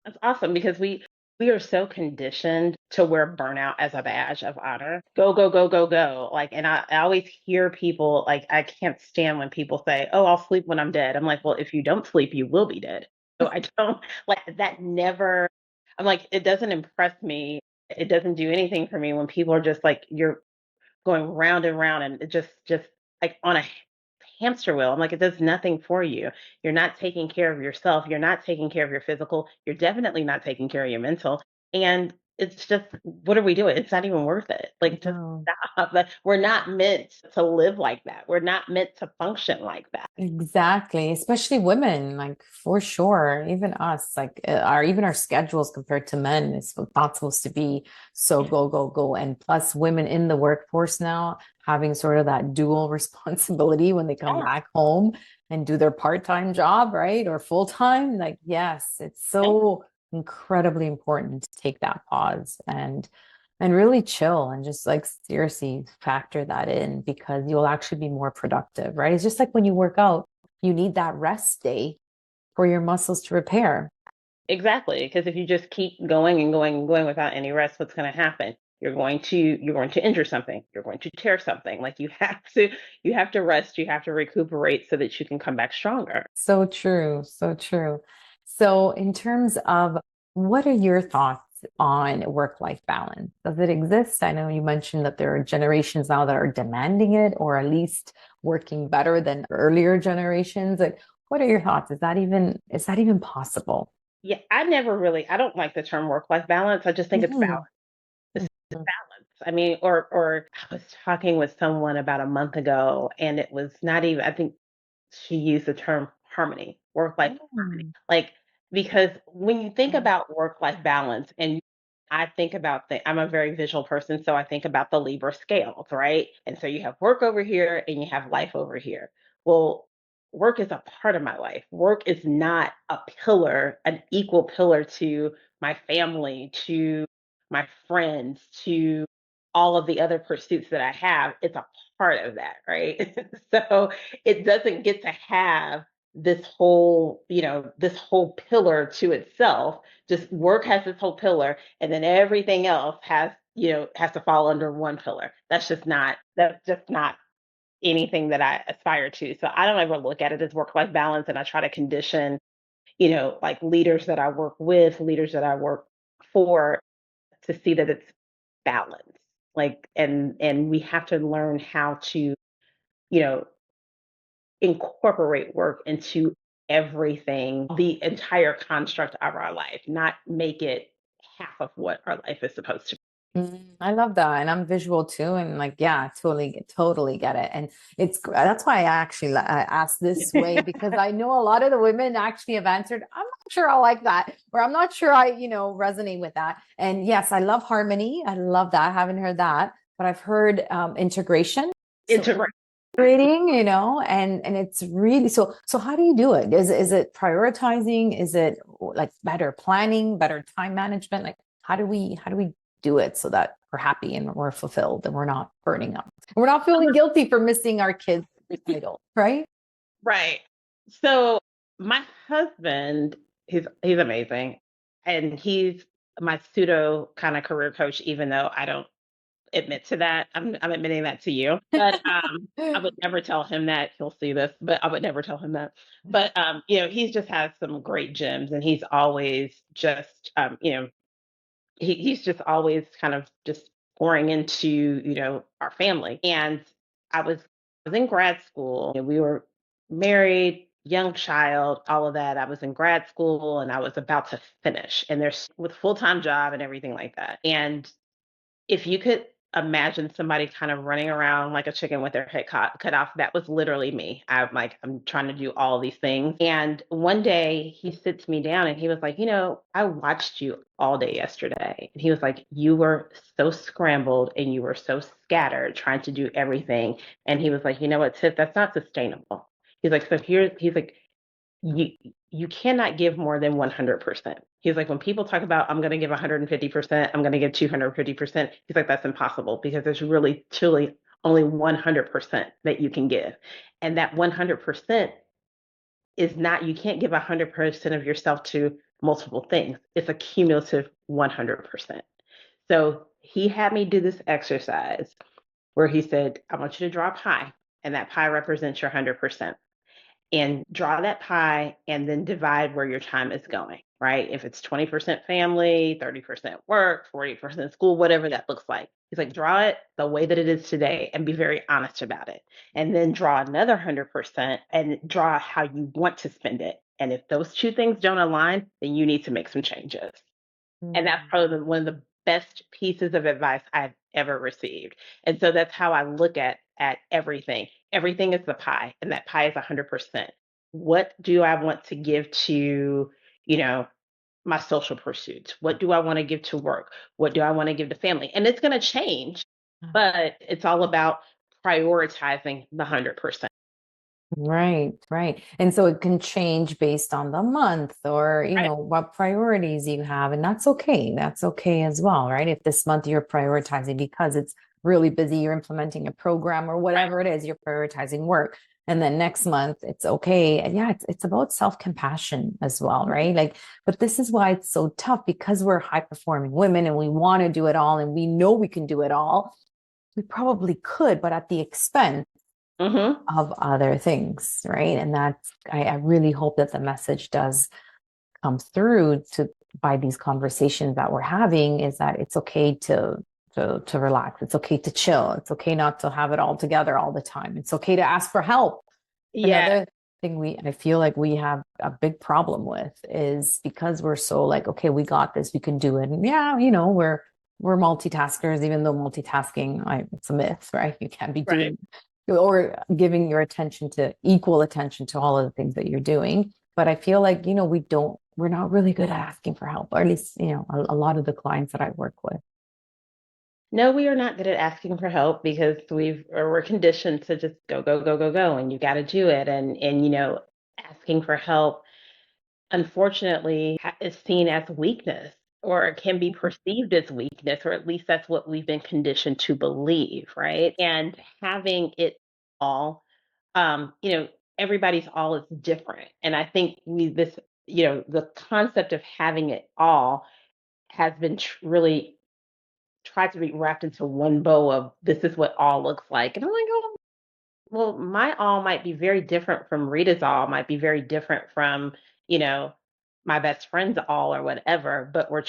that's awesome because we are so conditioned to wear burnout as a badge of honor. Go, go, go, go, go. Like, and I always hear people like, I can't stand when people say, "Oh, I'll sleep when I'm dead." I'm like, well, if you don't sleep, you will be dead. So I don't like that. Never. I'm like, it doesn't impress me. It doesn't do anything for me when people are just like, you're going round and round and it just like on a hamster wheel. I'm like, it does nothing for you. You're not taking care of yourself. You're not taking care of your physical. You're definitely not taking care of your mental. And it's just, what are we doing? It's not even worth it. Like, just No. stop. Like, we're not meant to live like that. We're not meant to function like that. Exactly, especially women, like for sure. Even us, like our schedules compared to men is not supposed to be so go, go, go. And plus, women in the workforce now having sort of that dual responsibility when they come Yeah. back home and do their part-time job, right? Or full-time. Like, yes, it's Yeah. so incredibly important to take that pause and really chill and just like seriously factor that in, because you'll actually be more productive, right? It's just like when you work out, you need that rest day for your muscles to repair. Exactly. Because if you just keep going and going and going without any rest, what's going to happen? You're going to injure something. You're going to tear something. Like, you have to rest, you have to recuperate so that you can come back stronger. So true, so true. So, in terms of what are your thoughts on work-life balance? Does it exist? I know you mentioned that there are generations now that are demanding it, or at least working better than earlier generations. Like, what are your thoughts? Is that even possible? Yeah, I don't like the term work-life balance. I just think it's balance. Mhm. It's balance. I mean, or I was talking with someone about a month ago, and it was not even, I think she used the term harmony, work-life harmony. Mhm. Like, because when you think about work-life balance, and I think about I'm a very visual person, so I think about the Libra scales, right? And so you have work over here and you have life over here. Well, work is a part of my life. Work is not a pillar, an equal pillar to my family, to my friends, to all of the other pursuits that I have. It's a part of that, right? So it doesn't get to have this whole pillar to itself. Just work has this whole pillar, and then everything else has to fall under one pillar. That's just not anything that I aspire to. So I don't ever look at it as work-life balance, and I try to condition, like leaders that I work with, leaders that I work for, to see that it's balance. Like, and we have to learn how to, you know, incorporate work into everything, the entire construct of our life, not make it half of what our life is supposed to be. I love that. And I'm visual too. And like, yeah, totally get it. And that's why I actually I asked this way, because I know a lot of the women actually have answered, I'm not sure I like that, or I'm not sure I resonate with that. And yes, I love harmony. I love that. I haven't heard that, but I've heard integration. So Integrate. integrating, and it's really so how do you do it? Is it prioritizing? Is it like better planning, better time management? Like how do we do it so that we're happy and we're fulfilled and we're not burning up? We're not feeling guilty for missing our kids' recital, right? Right. So my husband, he's amazing, and he's my pseudo kind of career coach, even though I don't admit to that. I'm admitting that to you. But I would never tell him that. He'll see this, but I would never tell him that. But he's just has some great gems, and he's always just he's just always kind of just pouring into our family. And I was in grad school, and we were married, young child, all of that. I was in grad school, and I was about to finish, and there's with full-time job and everything like that. And if you could imagine somebody kind of running around like a chicken with their head cut off, that was literally me. I'm trying to do all these things. And one day he sits me down and he was like, I watched you all day yesterday. And he was like, you were so scrambled and you were so scattered trying to do everything. And he was like, you know what, Tiff, that's not sustainable. He's like, you cannot give more than 100%. He's like, when people talk about, I'm going to give 150%, I'm going to give 250%, he's like, that's impossible because there's really, truly only 100% that you can give. And that 100% is not, you can't give 100% of yourself to multiple things. It's a cumulative 100%. So he had me do this exercise where he said, I want you to draw a pie, and that pie represents your 100%, and draw that pie and then divide where your time is going, right? If it's 20% family, 30% work, 40% school, whatever that looks like. He's like, draw it the way that it is today and be very honest about it. And then draw another 100% and draw how you want to spend it. And if those two things don't align, then you need to make some changes. And that's probably one of the best pieces of advice I've ever received. And so that's how I look at everything. Everything is the pie, and that pie is 100%. What do I want to give to, you know, my social pursuits? What do I want to give to work? What do I want to give to family? And it's going to change, but it's all about prioritizing the 100%. Right, right. And so it can change based on the month or, Right, what priorities you have. And that's okay. That's okay as well, right? If this month you're prioritizing because it's really busy, you're implementing a program or right. whatever it is, you're prioritizing work. And then next month it's okay. And yeah, it's about self-compassion as well, right? Like, but this is why it's so tough because we're high-performing women and we want to do it all and we know we can do it all. We probably could, but at the expense Mm-hmm. of other things, right? And that's, I really hope that the message does come through to by these conversations that we're having is that it's okay to relax. It's okay to chill. It's okay not to have it all together all the time. It's okay to ask for help. Yeah, Another thing I feel like we have a big problem with is because we're so like, okay, we got this, we can do it. And yeah, we're multitaskers, even though multitasking, it's a myth, right? You can't be right. doing or giving your attention to equal attention to all of the things that you're doing. But I feel like, we're not really good at asking for help, or at least, a lot of the clients that I work with. No, we are not good at asking for help because we're conditioned to just go, go, go, go, go, and you got to do it. And asking for help, unfortunately, is seen as weakness, or it can be perceived as weakness, or at least that's what we've been conditioned to believe, right? And having it all, um, you know, everybody's all is different, and I think the concept of having it all has been really tried to be wrapped into one bow of this is what all looks like. And I'm like, oh, well, my all might be very different from Rita's all, might be very different from, you know, my best friend's all or whatever, but we're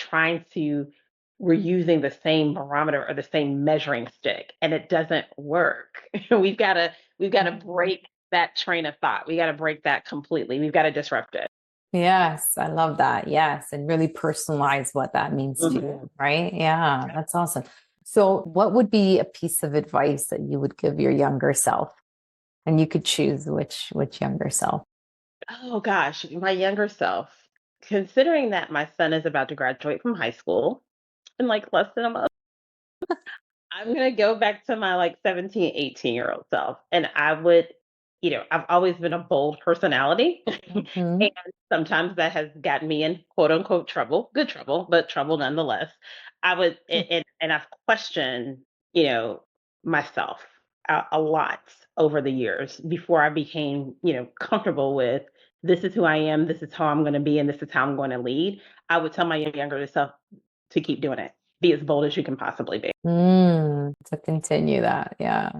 using the same barometer or the same measuring stick, and it doesn't work. We've got to break that train of thought. We got to break that completely. We've got to disrupt it. Yes, I love that. Yes, and really personalize what that means to Mhm. you, right? Yeah, that's awesome. So, what would be a piece of advice that you would give your younger self? And you could choose which younger self. Oh gosh, my younger self. Considering that my son is about to graduate from high school in like less than a month, I'm gonna go back to my like 17, 18-year-old self. And I would, I've always been a bold personality. Mhm. And sometimes that has gotten me in quote unquote trouble, good trouble, but trouble nonetheless. I would, and I've questioned, you know, myself a lot over the years before I became, comfortable with this is who I am, this is how I'm going to be, and this is how I'm going to lead. I would tell my younger self to keep doing it. be as bold as you can possibly be. To continue that. Yeah.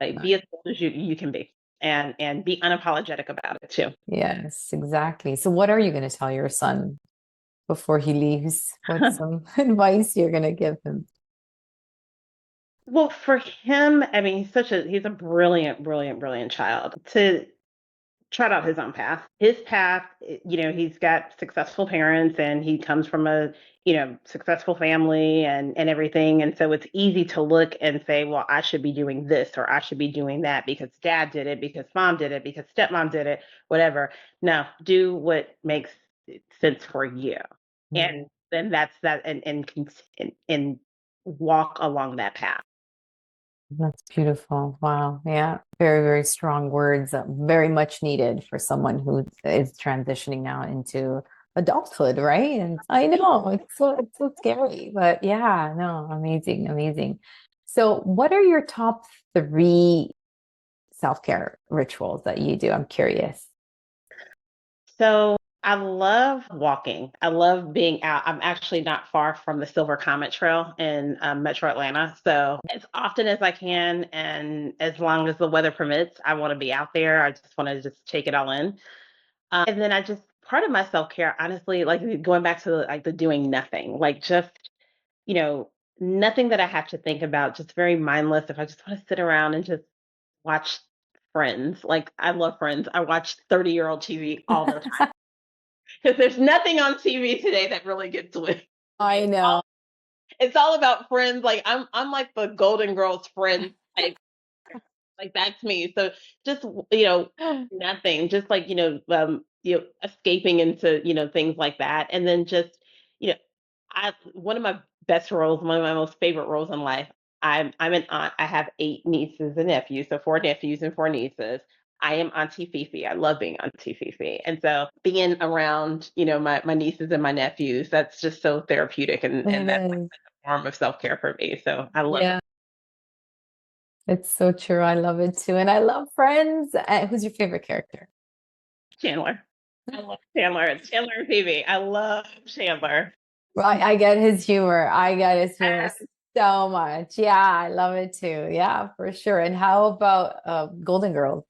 Like be as bold as you can be, and be unapologetic about it too. Yes, exactly. So what are you going to tell your son before he leaves? What's some advice you're going to give him? Well, for him, I mean, he's a brilliant, brilliant, brilliant child. To trot out his own path. His path, he's got successful parents and he comes from a, successful family and everything. And so it's easy to look and say, well, I should be doing this or I should be doing that because dad did it, because mom did it, because stepmom did it, whatever. No, do what makes sense for you. And then that's that, and walk along that path. That's beautiful. Wow. Yeah. Very, very strong words. Very much needed for someone who is transitioning now into adulthood, right? And I know it's so scary, but yeah, no, amazing, amazing. So, what are your top three self-care rituals that you do? I'm curious. So I love walking. I love being out. I'm actually not far from the Silver Comet Trail in Metro Atlanta. So as often as I can, and as long as the weather permits, I want to be out there. I just want to just take it all in. And then I just part of my self care, honestly, like going back to the doing nothing, like just you know nothing that I have to think about, just very mindless. If I just want to sit around and just watch Friends, like I love Friends. I watch 30-year-old TV all the time because there's nothing on TV today that really gets with. I know. It's all about Friends. Like I'm like the Golden Girls Friends type. Like that's me. So just nothing. Just like escaping into things like that, and then just you know I one of my best roles, one of my most favorite roles in life. I'm an aunt. I have 8 nieces and nephews, so 4 nephews and 4 nieces. I am Auntie Fifi. I love being Auntie Fifi. And so being around, my nieces and my nephews, that's just so therapeutic, and It that's like is. a form of self-care for me. So I love it. Yeah, it's so true. I love it too. And I love Friends. Who's your favorite character? Chandler. I love Chandler. It's Chandler and Phoebe. I love Chandler. Well, I get his humor. I get his humor Uh, so much. Yeah, I love it too. Yeah, for sure. And how about Golden Girls?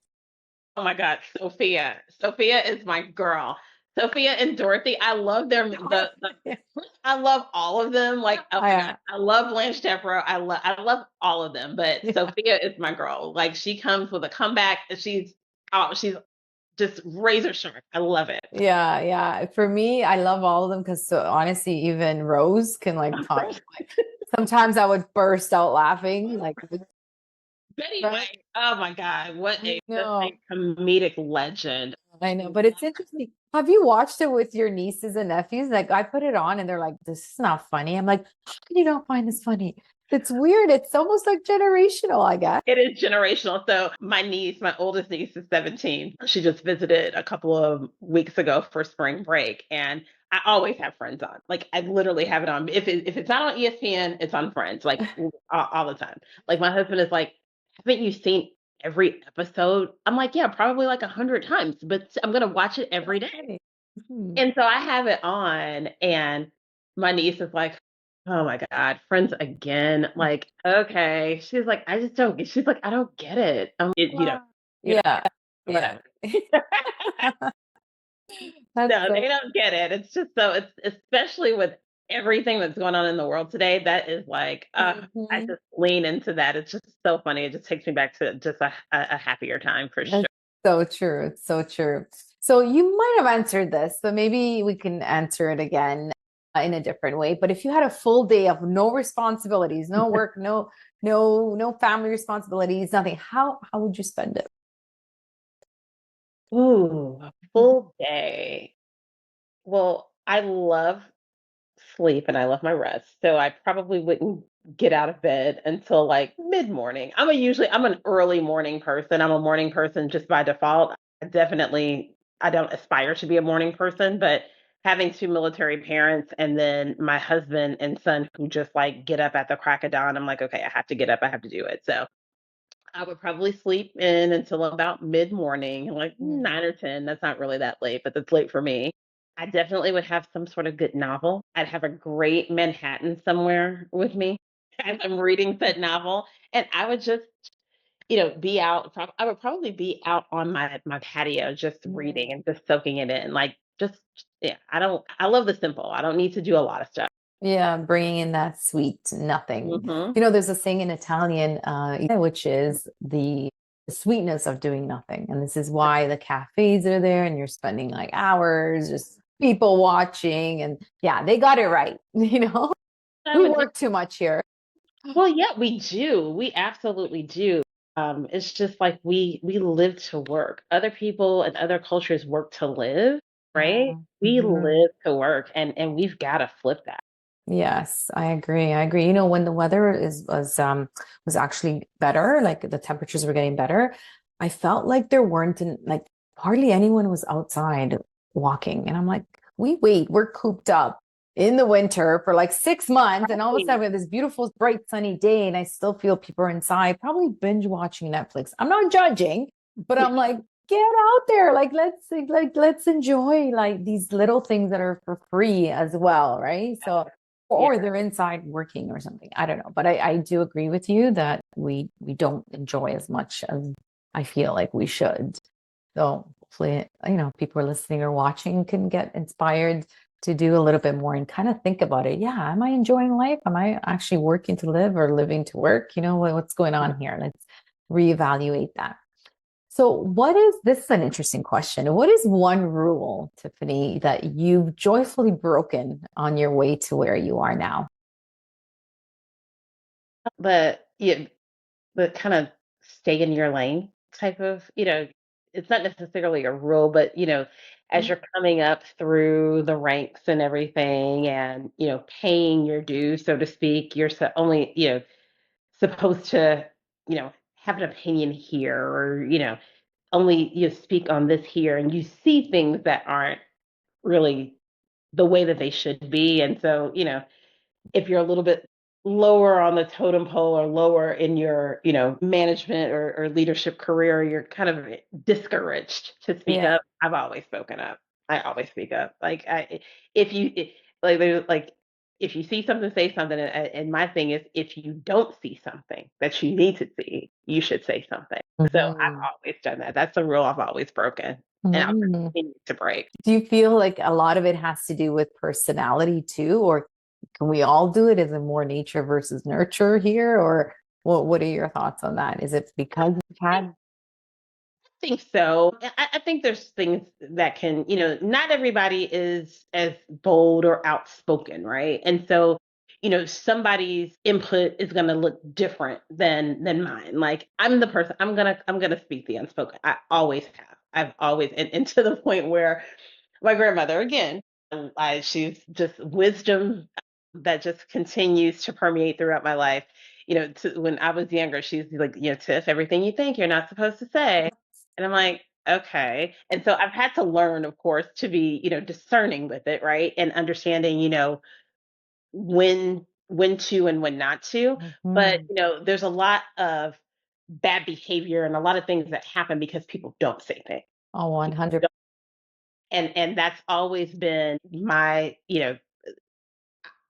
oh my God, Sophia. Sophia is my girl. Sophia and Dorothy. I love their Yeah. I love all of them. Like, oh my God, Yeah. I love Blanche Devereaux. I love all of them. But Yeah. Sophia is my girl. Like, she comes with a comeback. She's just razor sharp. I love it. Yeah, yeah. For me, I love all of them because so honestly, even Rose can like talk. Like sometimes I would burst out laughing. Like, Betty right? White. Oh my God, what I just know. a comedic legend. I know, but it's interesting. Have you watched it with your nieces and nephews? Like I put it on and they're like, this is not funny. I'm like, how can you not find this funny? It's weird. It's almost like generational, I guess. It is generational. So my oldest niece is 17. She just visited a couple of weeks ago for spring break, and I always have Friends on. Like I literally have it on. If it's not on ESPN, it's on Friends. Like all the time. Like my husband is like, haven't you seen every episode? I'm like, yeah, probably like 100 times, but I'm gonna watch it every day. Right. Mhm. And so I have it on, and my niece is like, "Oh my God, Friends again." Like, okay. She's like, "I just don't she's like, I don't get it." Wow. You don't Yeah. get it, Yeah. whatever. That's No, so they don't get it. It's just so it's especially with everything that's going on in the world today, that is like, I Mhm. just lean into that. It's just so funny. It just takes me back to just a happier time for sure. That's so true. It's so true. So you might have answered this, but maybe we can answer it again in a different way. But if you had a full day of no responsibilities, no work, no family responsibilities, nothing, how would you spend it? Ooh, a full day. Well, I love sleep and I love my rest. So I probably wouldn't get out of bed until like mid-morning. I'm an early morning person. I'm a morning person just by default. I don't aspire to be a morning person, but having 2 military parents and then my husband and son who just like get up at the crack of dawn, I'm like, okay, I have to get up. I have to do it. So I would probably sleep in until about mid-morning, like Mm. 9 or 10. That's not really that late, but that's late for me. I definitely would have some sort of good novel. I'd have a great Manhattan somewhere with me as I'm reading said novel, and I would just, be out. I would probably be out on my patio, just reading and just soaking it in. Like, just yeah. I love the simple. I don't need to do a lot of stuff. Yeah, bringing in that sweet nothing. Hmm. There's a saying in Italian, which is the sweetness of doing nothing. And this is why the cafes are there and you're spending like hours just people watching. And yeah, they got it right. I We would just work too much here. Well, yeah, we do. We absolutely do. It's just like we live to work. Other people and other cultures work to live, right? Yeah. We live to work, and we've got to flip that. Yes, I agree. I agree. When the weather was actually better, like the temperatures were getting better, I felt like there weren't like hardly anyone was outside walking. And I'm like, we're cooped up in the winter for like 6 months, and all of a Right. sudden we have this beautiful, bright, sunny day, and I still feel people are inside, probably binge watching Netflix. I'm not judging, but Yeah. I'm like, get out there. Let's enjoy like these little things that are for free as well, right? So Yeah. or they're inside working or something. I don't know. But I do agree with you that we don't enjoy as much as I feel like we should. So hopefully, people are listening or watching can get inspired to do a little bit more and kind of think about it. Yeah, am I enjoying life? Am I actually working to live or living to work? What's going on here? Let's reevaluate that. So, this is an interesting question. What is one rule, Tiffany, that you've joyfully broken on your way to where you are now? But yeah, but kind of stay in your lane type of, it's not necessarily a rule, but as you're coming up through the ranks and everything and, paying your dues, so to speak, you're only, supposed to, have an opinion here or, only speak on this here and you see things that aren't really the way that they should be. And so, if you're a little bit lower on the totem pole or lower in your, management or leadership career, you're kind of discouraged to speak Yeah. up. I've always spoken up. I always speak up. Like if you like, there's like, if you see something, say something. And my thing is, if you don't see something that you need to see, you should say something. So I've Mhm. always done that. That's a rule I've always broken, and I'll Mhm. continue to break. Do you feel like a lot of it has to do with personality too, or can we all do it? Is it more nature versus nurture here, or what are your thoughts on that? Is it because you've had Think so. I think there's things that can, not everybody is as bold or outspoken, right? And so, somebody's input is going to look different than mine. Like I'm the person I'm gonna speak the unspoken. I always have. I've always and to the point where my grandmother again, she's just wisdom that just continues to permeate throughout my life. When I was younger, she's like, Tiff, everything you think you're not supposed to say. And I'm like, okay. And so I've had to learn, of course, to be, discerning with it, right? And understanding, when to and when not to. But, Mhm. there's a lot of bad behavior and a lot of things that happen because people don't say things. Oh, People 100. don't, and that's always been my,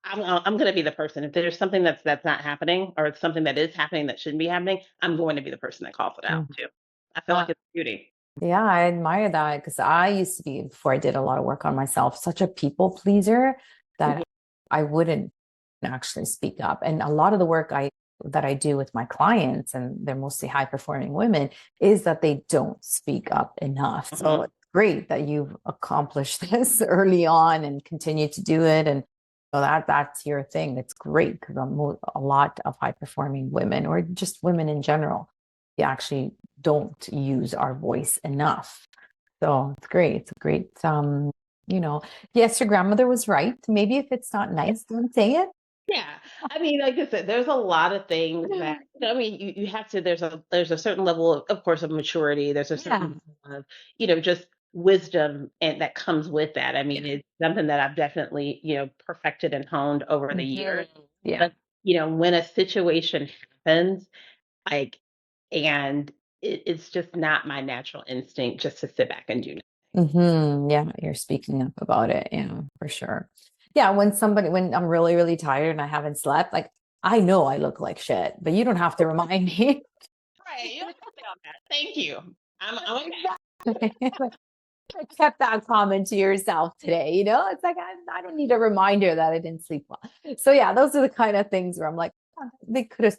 I'm going to be the person if there's something that's not happening or it's something that is happening that shouldn't be happening. I'm going to be the person that calls it out too. I feel like it's beauty. Yeah, I admire that because I used to be, before I did a lot of work on myself, such a people pleaser that Mhm. I wouldn't actually speak up. And a lot of the work I do with my clients, and they're mostly high performing women, is that they don't speak up enough. So Mhm. it's great that you've accomplished this early on and continue to do it. And so that's your thing. It's great because a lot of high performing women, or just women in general, we actually don't use our voice enough. So it's great. It's a great, you know, yes, your grandmother was right. Maybe if it's not nice, don't say it. Yeah. I mean, like I said, there's a lot of things that, I mean, you have to, there's a certain level of course, of maturity. There's a Yeah. certain level of, just wisdom and that comes with that. I mean, it's something that I've definitely, perfected and honed over the years. Yeah. But, when a situation happens, like, and it's just not my natural instinct just to sit back and do nothing. Yeah, you're speaking up about it. Yeah, for sure. Yeah, when I'm really, really tired and I haven't slept, like I know I look like shit, but you don't have to remind me. Right. You don't have to say all that. Thank you. I'm okay. I kept that comment to yourself today. It's like I don't need a reminder that I didn't sleep well. So yeah, those are the kind of things where I'm like, they could have,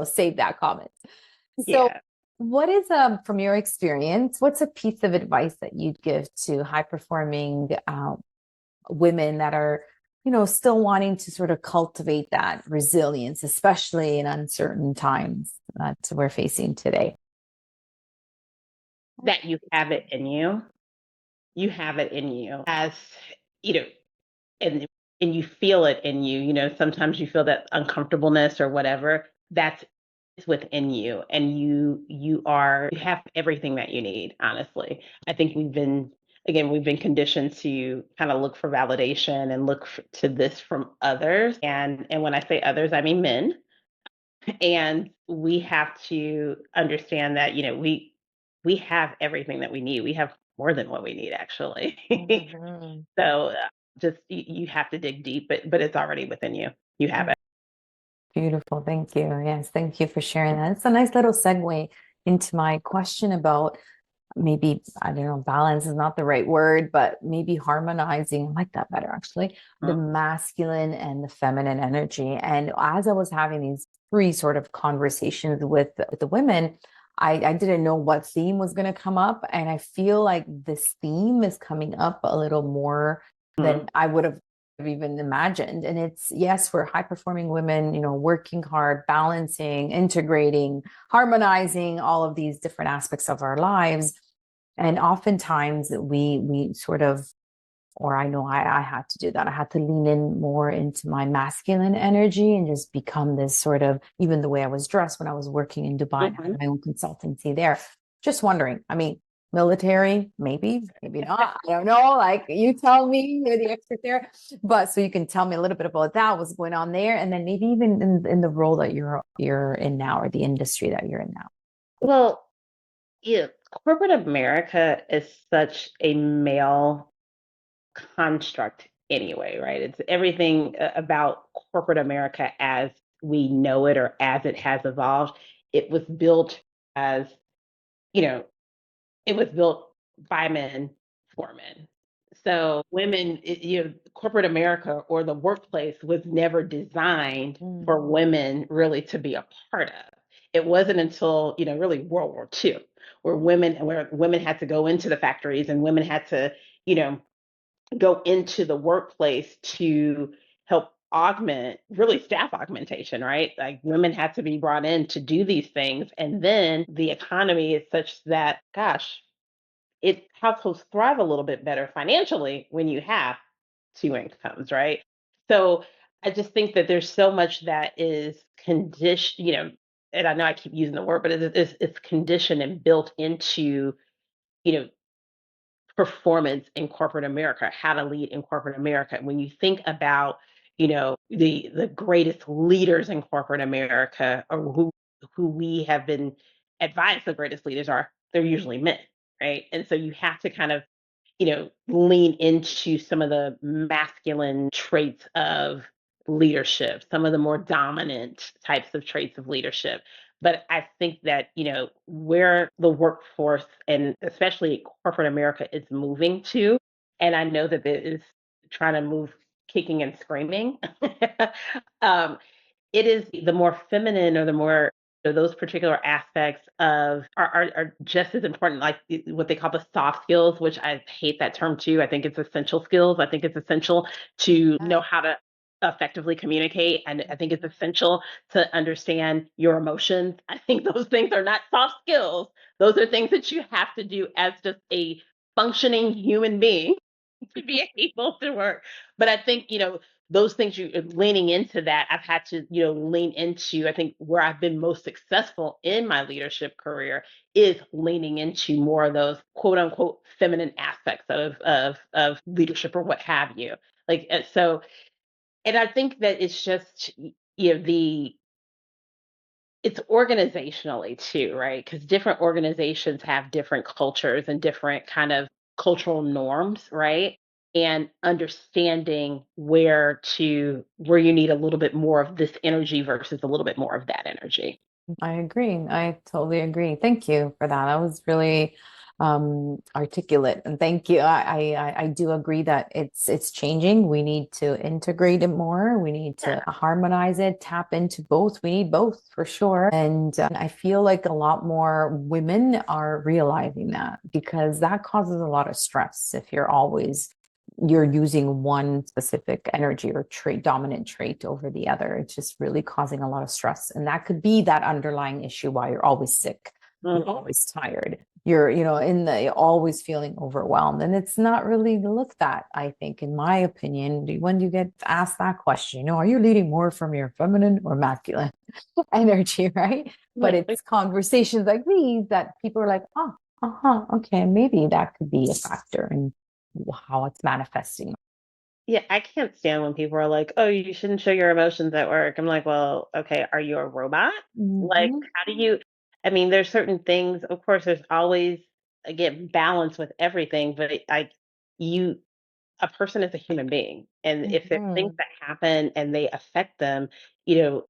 saved that comment. So Yeah. what is from your experience, what's a piece of advice that you'd give to high performing women that are, still wanting to sort of cultivate that resilience, especially in uncertain times that we're facing today? That you have it in you. You have it in you as, you know, and and you feel it in you. Sometimes you feel that uncomfortableness or whatever. That's it's within you, and you have everything that you need. Honestly, I think we've been conditioned to kind of look for validation and to this from others, and when I say others, I mean men. And we have to understand that we have everything that we need. We have more than what we need, actually. Mhm. So just you have to dig deep, but it's already within you. You have it. Beautiful. Thank you. Yes, thank you for sharing that. It's a nice little segue into my question about maybe, I don't know, balance is not the right word, but maybe harmonizing. I like that better, actually. The Mhm. masculine and the feminine energy. And as I was having these three sort of conversations with the women, I didn't know what theme was going to come up. And I feel like this theme is coming up a little more than I would have even imagined. And it's, yes, we're high performing women, working hard, balancing, integrating, harmonizing all of these different aspects of our lives. And oftentimes we sort of, or I know I had to do that. I had to lean in more into my masculine energy and just become this sort of, even the way I was dressed when I was working in Dubai and Mhm. had my own consultancy there. Just wondering, I mean, military, maybe not. I don't know. Like you tell me, you're the expert there. But so you can tell me a little bit about that, what's going on there, and then maybe even in the role that you're in now, or the industry that you're in now. Well, yeah, corporate America is such a male construct anyway, right? It's everything about corporate America as we know it or as it has evolved. It was built as, you know, it was built by men for men. So women, corporate America or the workplace was never designed for women really to be a part of. It wasn't until, really World War II, where women had to go into the factories and women had to, you know, go into the workplace to help augment really staff augmentation, right? Like women had to be brought in to do these things. And then the economy is such that, gosh, households thrive a little bit better financially when you have two incomes, right? So I just think that there's so much that is conditioned, and I know I keep using the word, but it's conditioned and built into, you know, performance in corporate America, how to lead in corporate America. When you think about, the greatest leaders in corporate America, or who we have been advised the greatest leaders are, they're usually men, right? And so you have to kind of, lean into some of the masculine traits of leadership, some of the more dominant types of traits of leadership. But I think that, where the workforce and especially corporate America is moving to, and I know that it is trying to move kicking and screaming, um, it is the more feminine or the more those particular aspects of are just as important, like what they call the soft skills, which I hate that term too. I think it's essential skills. I think it's essential to know how to effectively communicate. And I think it's essential to understand your emotions. I think those things are not soft skills. Those are things that you have to do as just a functioning human being to be able to work. But I think, those things you leaning into that, I've had to, lean into, I think where I've been most successful in my leadership career is leaning into more of those quote unquote feminine aspects of leadership or what have you. Like so, and I think that it's just the it's organizationally too, right? Because different organizations have different cultures and different kind of cultural norms, right? And understanding where you need a little bit more of this energy versus a little bit more of that energy. I agree. I totally agree. Thank you for that. That was really articulate, and thank you. I do agree that it's changing. We need to integrate it more. We need Yeah. to harmonize it, tap into both. We need both for sure. And I feel like a lot more women are realizing that, because that causes a lot of stress if you're using one specific energy or dominant trait over the other. It's just really causing a lot of stress. And that could be that underlying issue why you're always sick, you're always tired, you're always feeling overwhelmed. And it's not really looked at, I think, in my opinion, when you get asked that question, are you leading more from your feminine or masculine energy, right? But it's conversations like these that people are like, oh, okay, maybe that could be a factor in how it's manifesting. Yeah, I can't stand when people are like, "Oh, you shouldn't show your emotions at work." I'm like, "Well, okay, are you a robot? Like, Hmm. how do you?" I mean, there's certain things. Of course, there's always again balance with everything, but you, a person is a human being, and if there's things Hmm. that happen and they affect them, you know,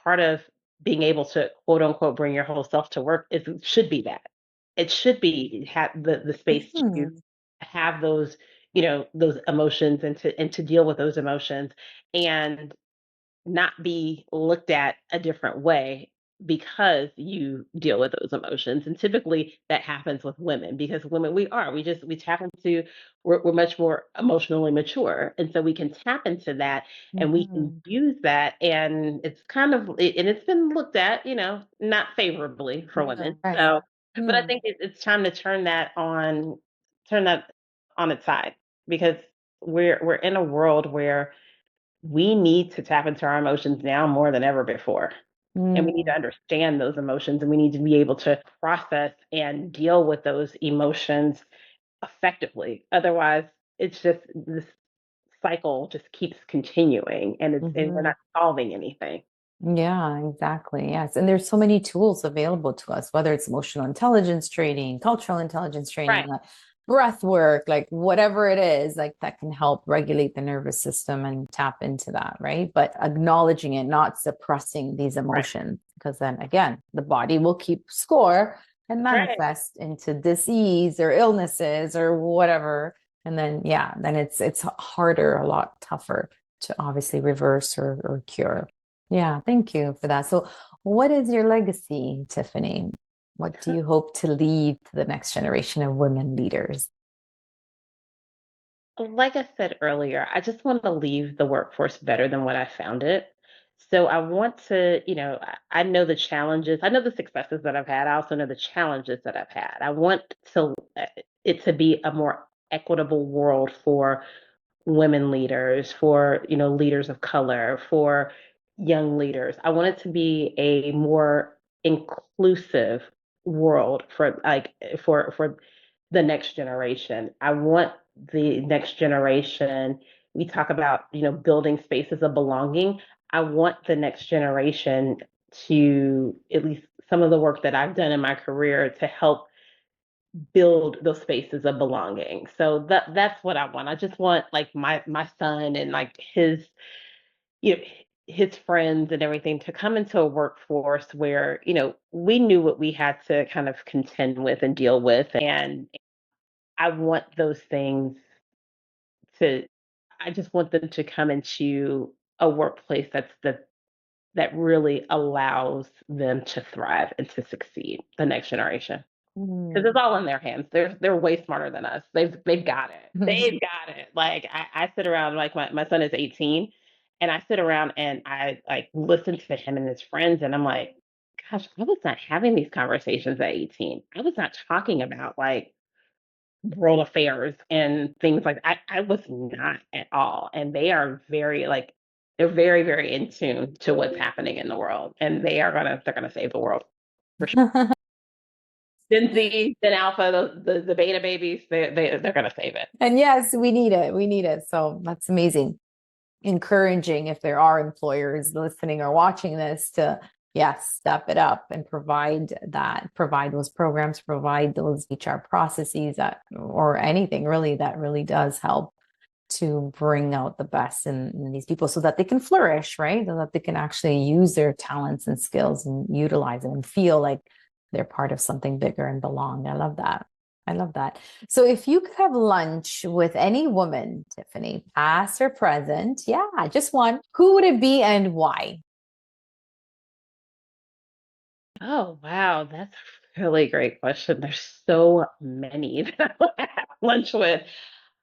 part of being able to quote unquote bring your whole self to work is should be that. It should be have the space to Hmm. have those, those emotions and to deal with those emotions and not be looked at a different way because you deal with those emotions. And typically that happens with women because women, we tap into, we're much more emotionally mature. And so we can tap into that and we can Hmm. use that. And it's been looked at, not favorably for women. Right. So, but I Hmm. think it's time to turn that on its side because we're in a world where we need to tap into our emotions now more than ever before. And we need to Hmm. understand those emotions and we need to be able to process and deal with those emotions effectively. Otherwise, it's just this cycle just keeps continuing and we're Hmm. not solving anything. Yeah, exactly. Yes. And there's so many tools available to us, whether it's emotional intelligence training, cultural intelligence training, Right. breath work, like whatever it is, like that can help regulate the nervous system and tap into that, right? But acknowledging it, not suppressing these Right. emotions, because then again, the body will keep score and Right. manifest into disease or illnesses or whatever. And then, yeah, then it's harder, a lot tougher to obviously reverse or cure. Yeah, thank you for that. So, what is your legacy, Tiffany? What do you hope to leave to the next generation of women leaders? Like I said earlier, I just want to leave the workforce better than what I found it. So I want to, I know the challenges, I know the successes that I've had. I also know the challenges that I've had. I want it to be a more equitable world for women leaders, for, leaders of color, for young leaders. I want it to be a more inclusive world for the next generation. I want the next generation, we talk about, building spaces of belonging. I want the next generation to, at least some of the work that I've done in my career, to help build those spaces of belonging. So that's what I want. I just want like my son and like you know his friends and everything to come into a workforce where, we knew what we had to kind of contend with and deal with. And I want those things to I just want them to come into a workplace that really allows them to thrive and to succeed, the next generation. Because it's Mm. all in their hands. They're way smarter than us. They've got it. They've got it. Like I sit around, like my son is 18, and I sit around and I like listen to him and his friends, and I'm like, gosh, I was not having these conversations at 18. I was not talking about like world affairs and things like I was not at all. And they are very like they're very, very in tune to what's happening in the world. And they're gonna save the world for sure. Gen Z, Gen Alpha, the beta babies, they're gonna save it. And yes, we need it. We need it. So that's amazing. Encouraging if there are employers listening or watching this to Yes, step it up and provide those programs, provide those HR processes or anything really that really does help to bring out the best in these people so that they can flourish, right? So that they can actually use their talents and skills and utilize them and feel like they're part of something bigger and belong. I love that. I love that. So if you could have lunch with any woman, Tiffany, past or present, yeah, just one, who would it be and why? Oh, wow. That's a really great question. There's so many that I would have lunch with.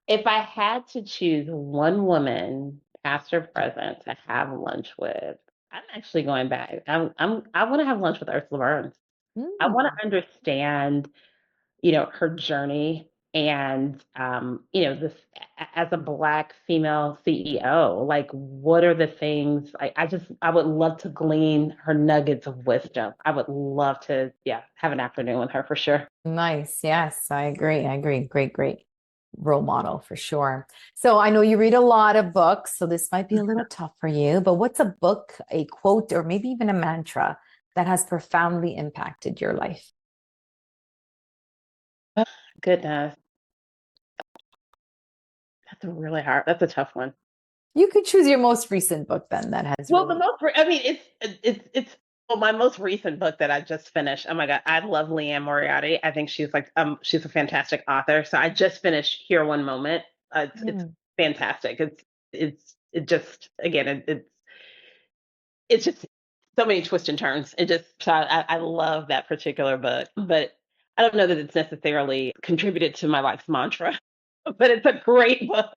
If I had to choose one woman, past or present, to have lunch with, I'm actually going back. I want to have lunch with Ursula Burns. I want Mm, to understand, her journey and, this as a Black female CEO, like what are the things I would love to glean her nuggets of wisdom. I would love to, yeah, have an afternoon with her for sure. nice. Yes, I agree. I agree. Great, great role model for sure. So I know you read a lot of books, so this might be a little tough for you, but what's a book, a quote, or maybe even a mantra that has profoundly impacted your life? Oh, goodness, that's a tough one. You could choose your most recent book then that has Well, really. I mean, it's well, my most recent book that I just finished. Oh my God, I love Leanne Moriarty. I think she's a fantastic author. So I just finished Here One Moment. It's Mm. fantastic. It just again it's just so many twists and turns. I love that particular book, but I don't know that it's necessarily contributed to my life's mantra. But it's a great book.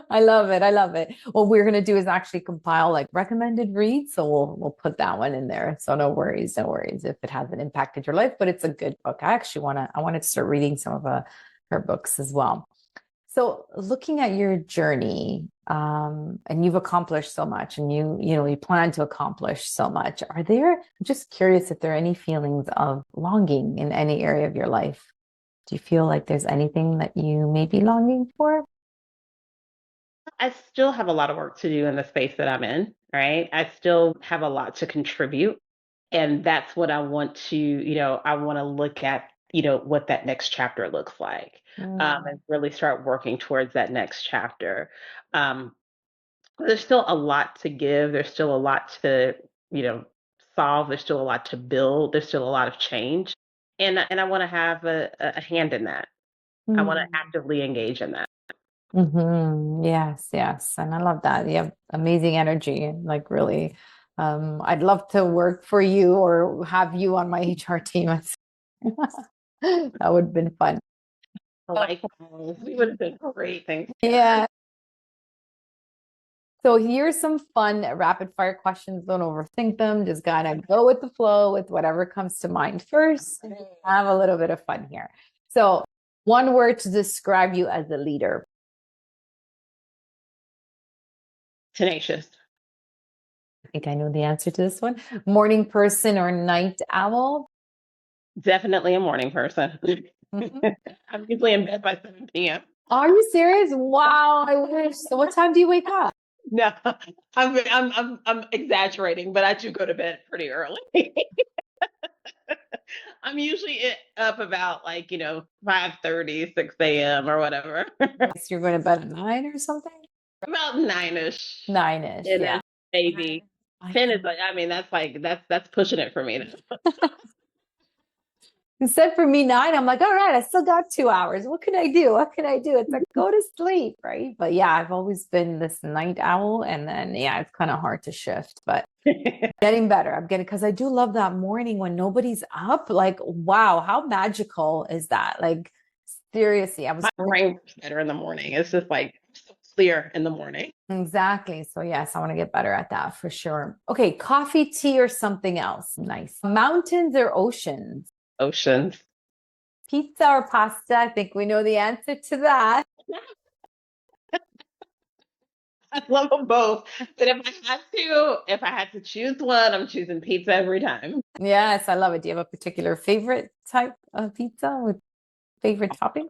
I love it. I love it. What we're gonna do is actually compile like recommended reads. So we'll put that one in there. So no worries, no worries if it hasn't impacted your life, but it's a good book. I wanted to start reading some of her books as well. So looking at your journey, and you've accomplished so much and you plan to accomplish so much. I'm just curious if there are any feelings of longing in any area of your life? Do you feel like there's anything that you may be longing for? I still have a lot of work to do in the space that I'm in, right? I still have a lot to contribute. And that's what I want to, I want to look at, what that next chapter looks like, Mm, and really start working towards that next chapter. Um, there's still a lot to give. There's still a lot to, you know, solve. There's still a lot to build. There's still a lot of change. And I want to have a hand in that. I want to mm. actively engage in that. Yes, yes. And I love that. You have amazing energy and like really, I'd love to work for you or have you on my HR team. That would have been fun. Likewise, we would have been great things together. Yeah. So here's some fun rapid fire questions. Don't overthink them. Just gotta go with the flow with whatever comes to mind first. Have a little bit of fun here. So, one word to describe you as a leader. Tenacious. I think I know the answer to this one. Morning person or night owl? Definitely a morning person. Mhm. I'm usually in bed by 7 p.m. Are you serious? Wow, I wish. So, what time do you wake up? No, I'm exaggerating, but I do go to bed pretty early. I'm usually up about 5:30, 6 a.m. or whatever. So you're going to bed at 9 or something? About 9ish. 9-ish, And yeah. then maybe I 10 is know. like, I mean, that's pushing it for me. Instead for me 9, I'm like, all right, I still got 2 hours. What can I do? What can I do? It's like go to sleep, right? But yeah, I've always been this night owl, and then yeah, it's kind of hard to shift, but getting better. I'm getting because I do love that morning when nobody's up. Like, wow, how magical is that? Like, seriously, I was My brain works better in the morning. It's just like so clear in the morning. exactly. So yes, I want to get better at that for sure. Okay, coffee, tea, or something else. Nice. Mountains or oceans? Oceans. Pizza or pasta? I think we know the answer to that. I love them both. But if I had to choose one, I'm choosing pizza every time. Yes, I love it. Do you have a particular favorite type of pizza with favorite topping?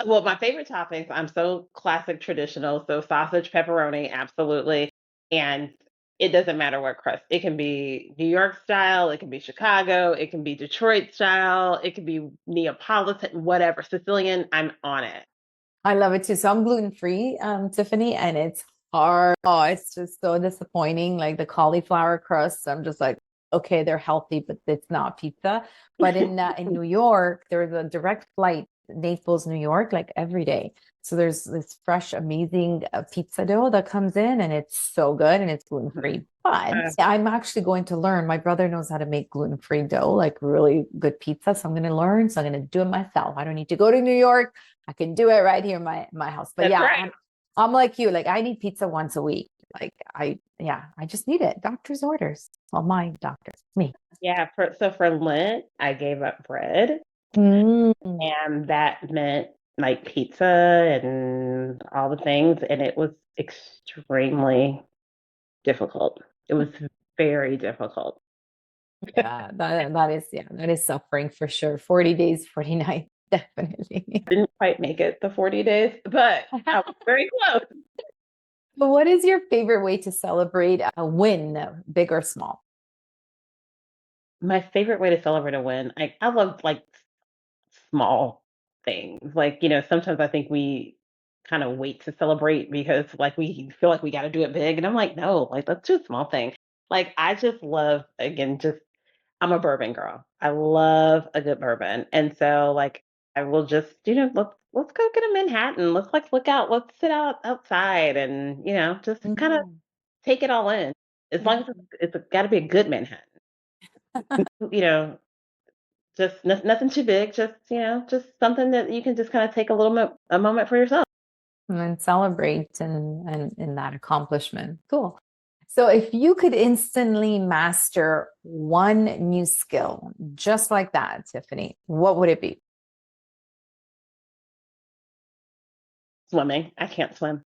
Well, my favorite toppings, I'm so classic traditional. So sausage, pepperoni, absolutely. And It doesn't matter what crust. It can be New York style, it can be Chicago, it can be Detroit style, it can be Neapolitan, whatever. Sicilian, I'm on it. I love it too. So I'm gluten free, Tiffany, and it's hard. Oh, it's just so disappointing. Like the cauliflower crusts, I'm just like, okay, they're healthy, but it's not pizza. But in New York, there's a direct flight, Naples, New York, like every day. So there's this fresh, amazing pizza dough that comes in, and it's so good, and it's gluten free. But I'm actually going to learn. My brother knows how to make gluten free dough, like really good pizza. So I'm going to learn. So I'm going to do it myself. I don't need to go to New York. I can do it right here in my house. But That's yeah, right. I'm like you. Like I need pizza once a week. Like I just need it. Doctor's orders. Well, my doctors, me. Yeah, for Lent, I gave up bread, Mm. and that meant like pizza and all the things, and it was extremely difficult. It was very difficult. Yeah, that is suffering for sure. 40 days, 40 nights, definitely. Didn't quite make it the 40 days, but I was very close. But what is your favorite way to celebrate a win, big or small? My favorite way to celebrate a win, I love like small things. Like, sometimes I think we kind of wait to celebrate because like we feel like we got to do it big. And I'm like, no, like let's do a small thing. Like I just love, again, just I'm a bourbon girl. I love a good bourbon. And so like I will just, let's go get a Manhattan. Let's like look out, let's sit outside and, just kind of Mm. take it all in. As long as it's got to be a good Manhattan. You know, just nothing too big, just something that you can just kind of take a moment for yourself. And then celebrate and in that accomplishment. Cool. So if you could instantly master one new skill, just like that, Tiffany, what would it be? Swimming. I can't swim.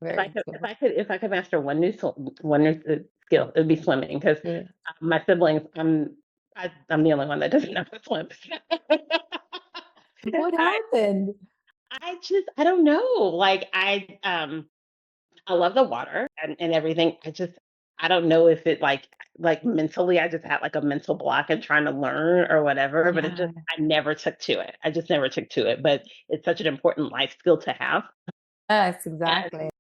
Very cool. If I could master one new skill, it would be swimming because Yeah. my siblings, I'm the only one that doesn't know how to swim. What I happened? I don't know. Like I love the water and everything. I don't know if it like mentally I just had like a mental block and trying to learn or whatever, but Yeah. I never took to it. I just never took to it. But it's such an important life skill to have. Yes, And exactly.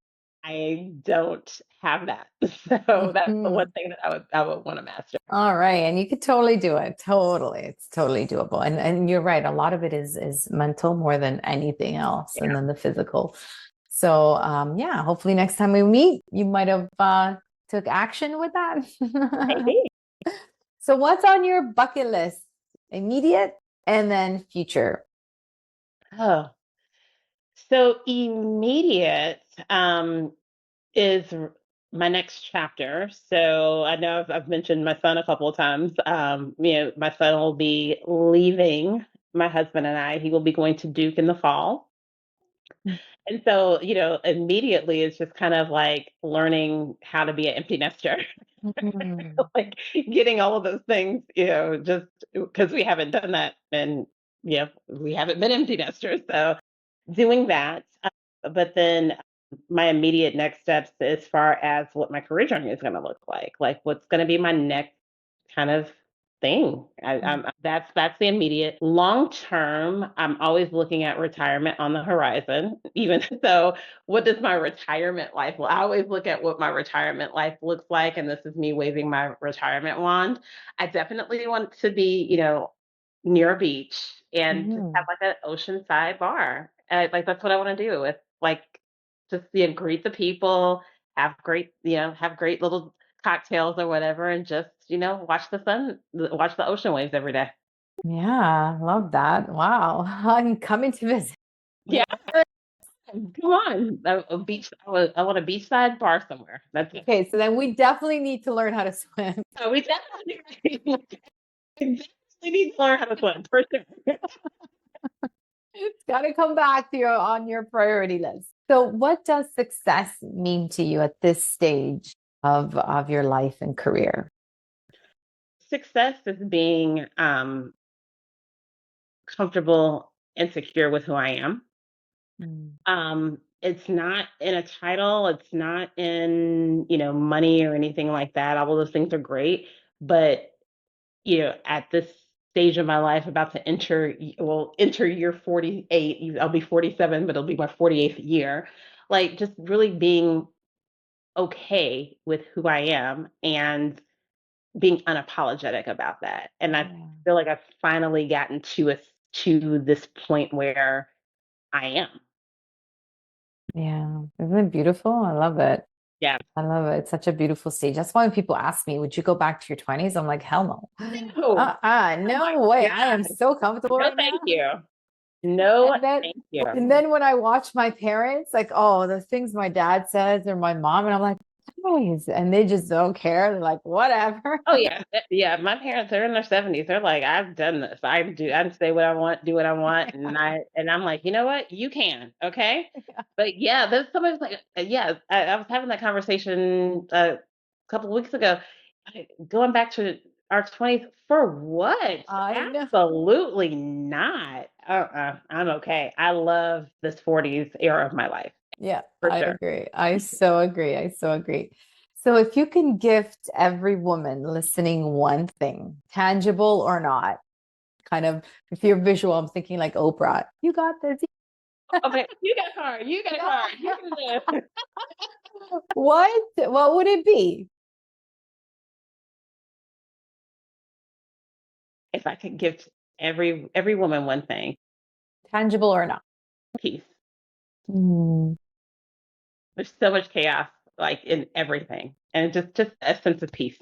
I don't have that. So that's the one Mhm. thing that I would want to master. All right. And you could totally do it. Totally. It's totally doable. And you're right. A lot of it is mental more than anything else, and Yeah. then the physical. So yeah, hopefully next time we meet, you might have took action with that. Maybe. So what's on your bucket list? Immediate and then future. Oh, so immediate. Is my next chapter. So I know I've mentioned my son a couple of times. My son will be leaving my husband and I. He will be going to Duke in the fall. And so, immediately it's just kind of like learning how to be an empty nester, Mhm. like getting all of those things, just because we haven't done that and, we haven't been empty nesters. So doing that. But then my immediate next steps as far as what my career journey is going to look like what's going to be my next kind of thing. That's the immediate. Long term, I'm always looking at retirement on the horizon. Even so, what does my retirement life? I always look at what my retirement life looks like, and this is me waving my retirement wand. I definitely want to be, near a beach and just have Mhm. like an oceanside bar. Like that's what I want to do with like just greet the people, have great little cocktails or whatever, and just watch the ocean waves every day. Yeah, love that. Wow. I'm coming to visit. Yeah, come on, a beach. I want a beachside bar somewhere. That's it. Okay, so then we definitely need to learn how to swim. So we definitely, we definitely need to learn how to swim for sure. It's got to come back to your on your priority list. So, what does success mean to you at this stage of your life and career? Success is being comfortable and secure with who I am. Mm. it's not in a title, it's not in, you know, money or anything like that. All of those things are great, but you know, at this stage of my life, about to enter year 48. I'll be 47, but it'll be my 48th year. Like, just really being okay with who I am and being unapologetic about that. And I Yeah. feel like I've finally gotten to this point where I am. Yeah. Isn't it beautiful? I love it. Yeah. I love it. It's such a beautiful stage. That's why when people ask me, would you go back to your 20s? I'm like, hell no. No. Oh my No way. I am God. so comfortable No, right now. thank you. No, And then thank you. and then when I watch my parents, like, oh, the things my dad says or my mom, and I'm like, guys, and they just don't care. They're like, whatever. Oh yeah, yeah. My parents are in their 70s. They're like, I've done this. I say what I want, do what I want, and I'm like, you know what? You can, okay. But yeah, there's somebody's like, yeah. I was having that conversation a couple of weeks ago. Going back to our 20s for what? I know. Absolutely not. I'm okay. I love this 40s era of my life Yeah, for I sure. agree. I so agree. I so agree. So if you can gift every woman listening one thing, tangible or not, kind of if you're visual, I'm thinking like Oprah, you got this. Okay, you got a card. You got a card. You can live. What would it be? If I could give every woman one thing, Tangible or not? peace. Mm, There's so much chaos like in everything, and just a sense of peace.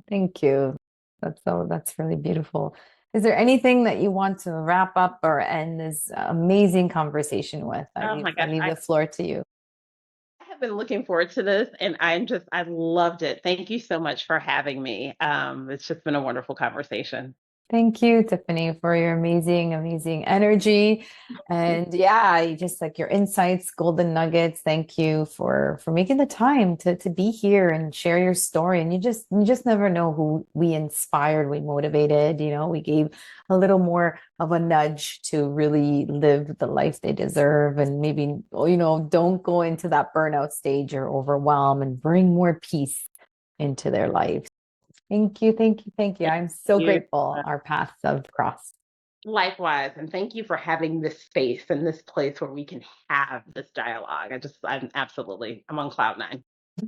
thank you. That's really beautiful. Is there anything that you want to wrap up or end this amazing conversation with? Oh my I gosh, leave the floor to you. I have been looking forward to this, and I loved it. Thank you so much for having me. It's just been a wonderful conversation. Thank you, Tiffany, for your amazing, amazing energy. And yeah, just like your insights, golden nuggets. Thank you for making the time to be here and share your story. And you just never know who we inspired, we motivated, we gave a little more of a nudge to really live the life they deserve and maybe, don't go into that burnout stage or overwhelm and bring more peace into their life. Thank you, thank you, thank you. Thank I'm so you. grateful our paths have crossed. Likewise, and thank you for having this space and this place where we can have this dialogue. I'm on cloud nine.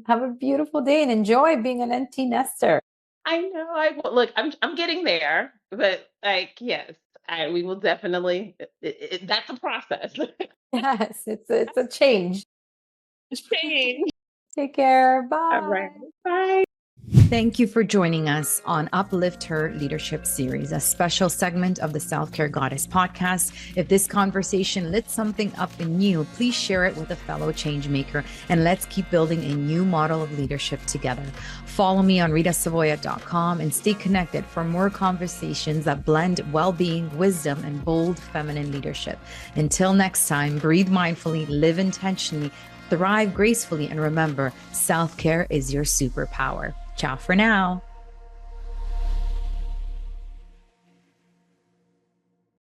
Have a beautiful day and enjoy being an empty nester. I know. Look. I'm getting there, but like, yes, we will definitely. That's a process. Yes, it's a change. Change. Take care. All right. Bye. Bye. Thank you for joining us on Uplift Her Leadership Series, a special segment of the Self-Care Goddess podcast. If this conversation lit something up in you, please share it with a fellow change maker and let's keep building a new model of leadership together. Follow me on ritasavoya.com and stay connected for more conversations that blend well-being, wisdom, and bold feminine leadership. Until next time, breathe mindfully, live intentionally, thrive gracefully, and remember, self-care is your superpower. Ciao for now.